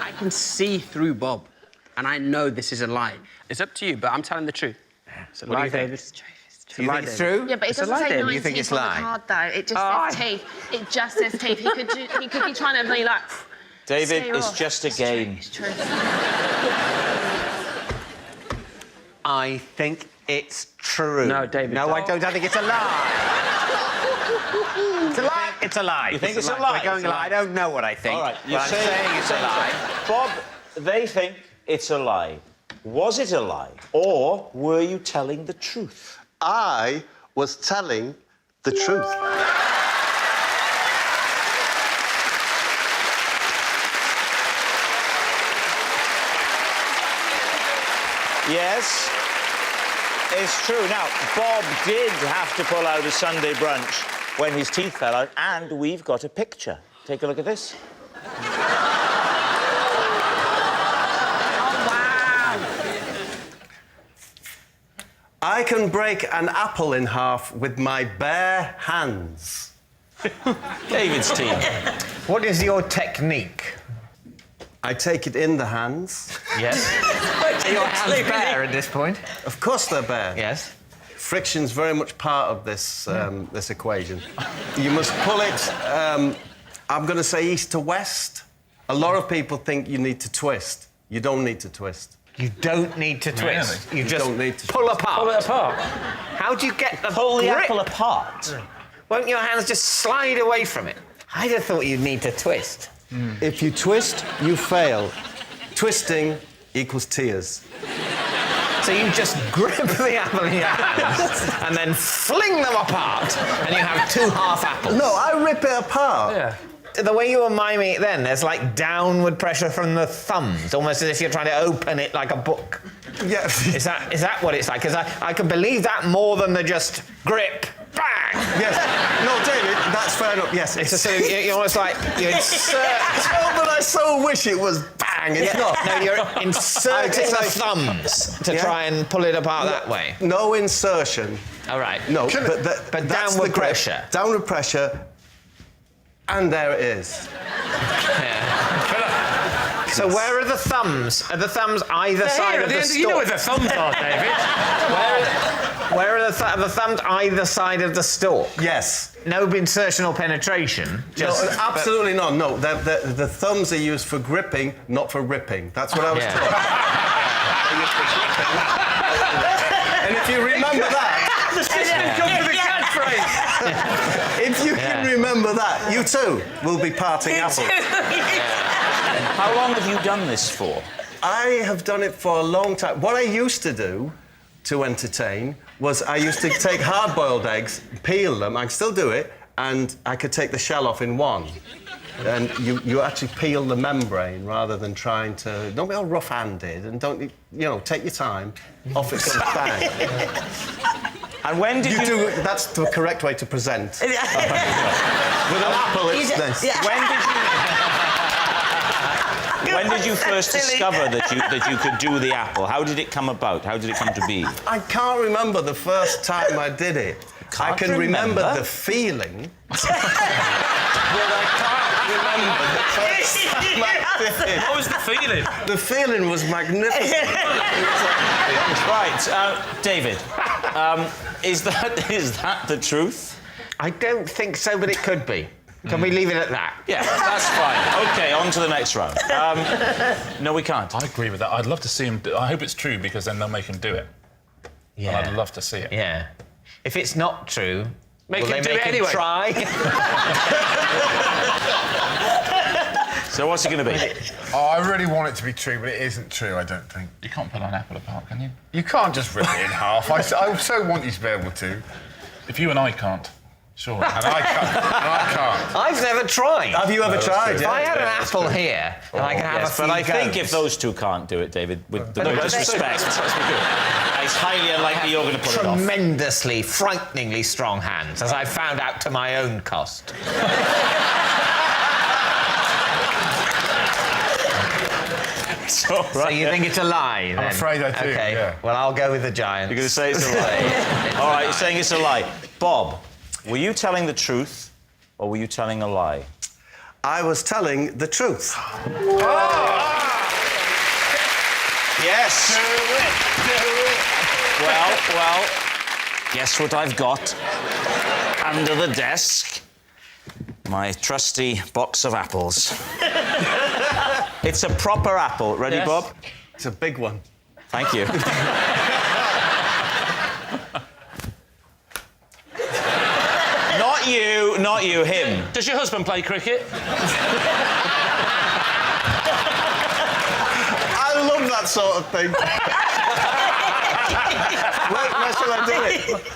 [SPEAKER 6] I can see through Bob, and I know this is a lie. It's up to you, but I'm telling the truth. It's a lie, David.
[SPEAKER 2] Do you think it's true?
[SPEAKER 7] Yeah, but it doesn't say 9
[SPEAKER 2] You think
[SPEAKER 7] teeth
[SPEAKER 2] it's
[SPEAKER 7] on the
[SPEAKER 2] lie?
[SPEAKER 7] card, though. It just says teeth. It just says teeth. He could be trying to be like...
[SPEAKER 4] David,
[SPEAKER 7] scare
[SPEAKER 4] it's
[SPEAKER 7] off.
[SPEAKER 4] just a game.
[SPEAKER 7] It's true.
[SPEAKER 2] I think it's true.
[SPEAKER 6] No, David.
[SPEAKER 2] No, I don't. I think it's a lie. It's a lie. It's a lie.
[SPEAKER 4] You think it's a lie?
[SPEAKER 2] We're going I don't know what I think.
[SPEAKER 4] All right,
[SPEAKER 2] But I'm saying it's a lie.
[SPEAKER 4] Bob, they think it's a lie. Was it a lie, or were you telling the truth?
[SPEAKER 11] I was telling the truth.
[SPEAKER 4] Yes, it's true. Now, Bob did have to pull out a Sunday Brunch when his teeth fell out, and we've got a picture. Take a look at this.
[SPEAKER 1] I can break an apple in half with my bare hands.
[SPEAKER 4] David's team.
[SPEAKER 2] What is your technique?
[SPEAKER 1] I take it in the hands.
[SPEAKER 2] Yes. Are your hands bare at this point?
[SPEAKER 1] Of course they're bare.
[SPEAKER 2] Yes.
[SPEAKER 1] Friction's very much part of this, this equation. You must pull it, I'm going to say east to west. A lot of people think you need to twist. You don't need to twist.
[SPEAKER 2] You don't need to twist.
[SPEAKER 1] Really?
[SPEAKER 2] You just
[SPEAKER 1] don't need to
[SPEAKER 2] pull
[SPEAKER 1] twist.
[SPEAKER 2] apart.
[SPEAKER 3] Pull it apart.
[SPEAKER 2] How do you get the
[SPEAKER 4] Pull the
[SPEAKER 2] grip?
[SPEAKER 4] apple apart.
[SPEAKER 2] Won't your hands just slide away from it? I'd have thought you'd need to twist.
[SPEAKER 1] If you twist, you fail. Twisting equals tears.
[SPEAKER 2] So you just grip the apple in your hands and then fling them apart, and you have 2 half apples.
[SPEAKER 1] No, I rip it apart.
[SPEAKER 2] Yeah. The way you were miming it then, there's like downward pressure from the thumbs, almost as if you're trying to open it like a book.
[SPEAKER 1] Yeah.
[SPEAKER 2] Is that what it's like? Because I can believe that more than the just grip, bang!
[SPEAKER 1] Yes. No, David, that's fair enough. Yes.
[SPEAKER 2] It's just sort of, you're almost like you insert.
[SPEAKER 1] Oh, but I so wish it was bang. It's not.
[SPEAKER 2] No, you're inserting the thumbs to try and pull it apart that way.
[SPEAKER 1] No insertion.
[SPEAKER 2] All right.
[SPEAKER 1] No,
[SPEAKER 2] but
[SPEAKER 1] that's
[SPEAKER 2] downward
[SPEAKER 1] the grip.
[SPEAKER 2] pressure.
[SPEAKER 1] Downward pressure. And there it is.
[SPEAKER 2] So where are the thumbs? Are the thumbs either side of the stalk?
[SPEAKER 3] You know where the thumbs are, David.
[SPEAKER 2] Where are the thumbs either side of the stalk?
[SPEAKER 1] Yes.
[SPEAKER 2] No insertion or penetration?
[SPEAKER 1] No, absolutely not. No, the thumbs are used for gripping, not for ripping. That's what I was taught. And if you remember that...
[SPEAKER 3] The system comes with a catchphrase.
[SPEAKER 1] If you can remember that, you too will be parting apples.
[SPEAKER 4] How long have you done this for?
[SPEAKER 1] I have done it for a long time. What I used to do to entertain was I used to take hard-boiled eggs, peel them, I can still do it, and I could take the shell off in one. And you actually peel the membrane rather than trying to... Don't be all rough-handed and don't, take your time. Off it comes bang.
[SPEAKER 4] And when did you...
[SPEAKER 1] do... That's the correct way to present. With an apple, it's this.
[SPEAKER 4] When did you first discover that you could do the apple? How did it come about? How did it come to be?
[SPEAKER 1] I can't remember the first time I did it. I can remember the feeling. But I can't remember the first time I did it.
[SPEAKER 3] What was the feeling?
[SPEAKER 1] The feeling was magnificent.
[SPEAKER 4] Right, David, is that the truth?
[SPEAKER 2] I don't think so, but it could be. Can we leave it at that?
[SPEAKER 4] Yeah, that's fine. OK, on to the next round. No, we can't.
[SPEAKER 12] I agree with that. I'd love to see him I hope it's true, because then they'll make him do it.
[SPEAKER 2] Yeah.
[SPEAKER 12] And I'd love to see it.
[SPEAKER 2] Yeah. If it's not true,
[SPEAKER 3] Make
[SPEAKER 2] will
[SPEAKER 3] him
[SPEAKER 2] they
[SPEAKER 3] do
[SPEAKER 2] make
[SPEAKER 3] it
[SPEAKER 2] him
[SPEAKER 3] anyway.
[SPEAKER 2] try?
[SPEAKER 4] So what's it going to be?
[SPEAKER 8] Oh, I really want it to be true, but it isn't true, I don't think.
[SPEAKER 12] You can't pull an apple apart, can you?
[SPEAKER 8] You can't just rip it in half. I so want you to be able to.
[SPEAKER 12] If you and I can't, sure.
[SPEAKER 8] And I can't.
[SPEAKER 2] I've never tried.
[SPEAKER 1] Have you ever tried?
[SPEAKER 2] If I had an apple here, and I can have a few
[SPEAKER 4] But I think
[SPEAKER 2] goes.
[SPEAKER 4] if those two can't do it, David, with the greatest respect, it's highly unlikely you're going to pull it off.
[SPEAKER 2] Tremendously, frighteningly strong hands, as I found out to my own cost. So you think it's a lie, then?
[SPEAKER 8] I'm afraid I do,
[SPEAKER 2] OK,
[SPEAKER 8] yeah.
[SPEAKER 2] well, I'll go with the Giants.
[SPEAKER 4] You're going to say it's a lie? All right, you're saying it's a lie. Bob, were you telling the truth or were you telling a lie?
[SPEAKER 1] I was telling the truth.
[SPEAKER 4] Yes. Well, guess what I've got under the desk? My trusty box of apples. It's a proper apple. Ready,
[SPEAKER 1] Yes.
[SPEAKER 4] Bob?
[SPEAKER 1] It's a big one.
[SPEAKER 4] Thank you. Not you, him.
[SPEAKER 3] Does your husband play cricket?
[SPEAKER 1] I love that sort of thing. Where shall I do it?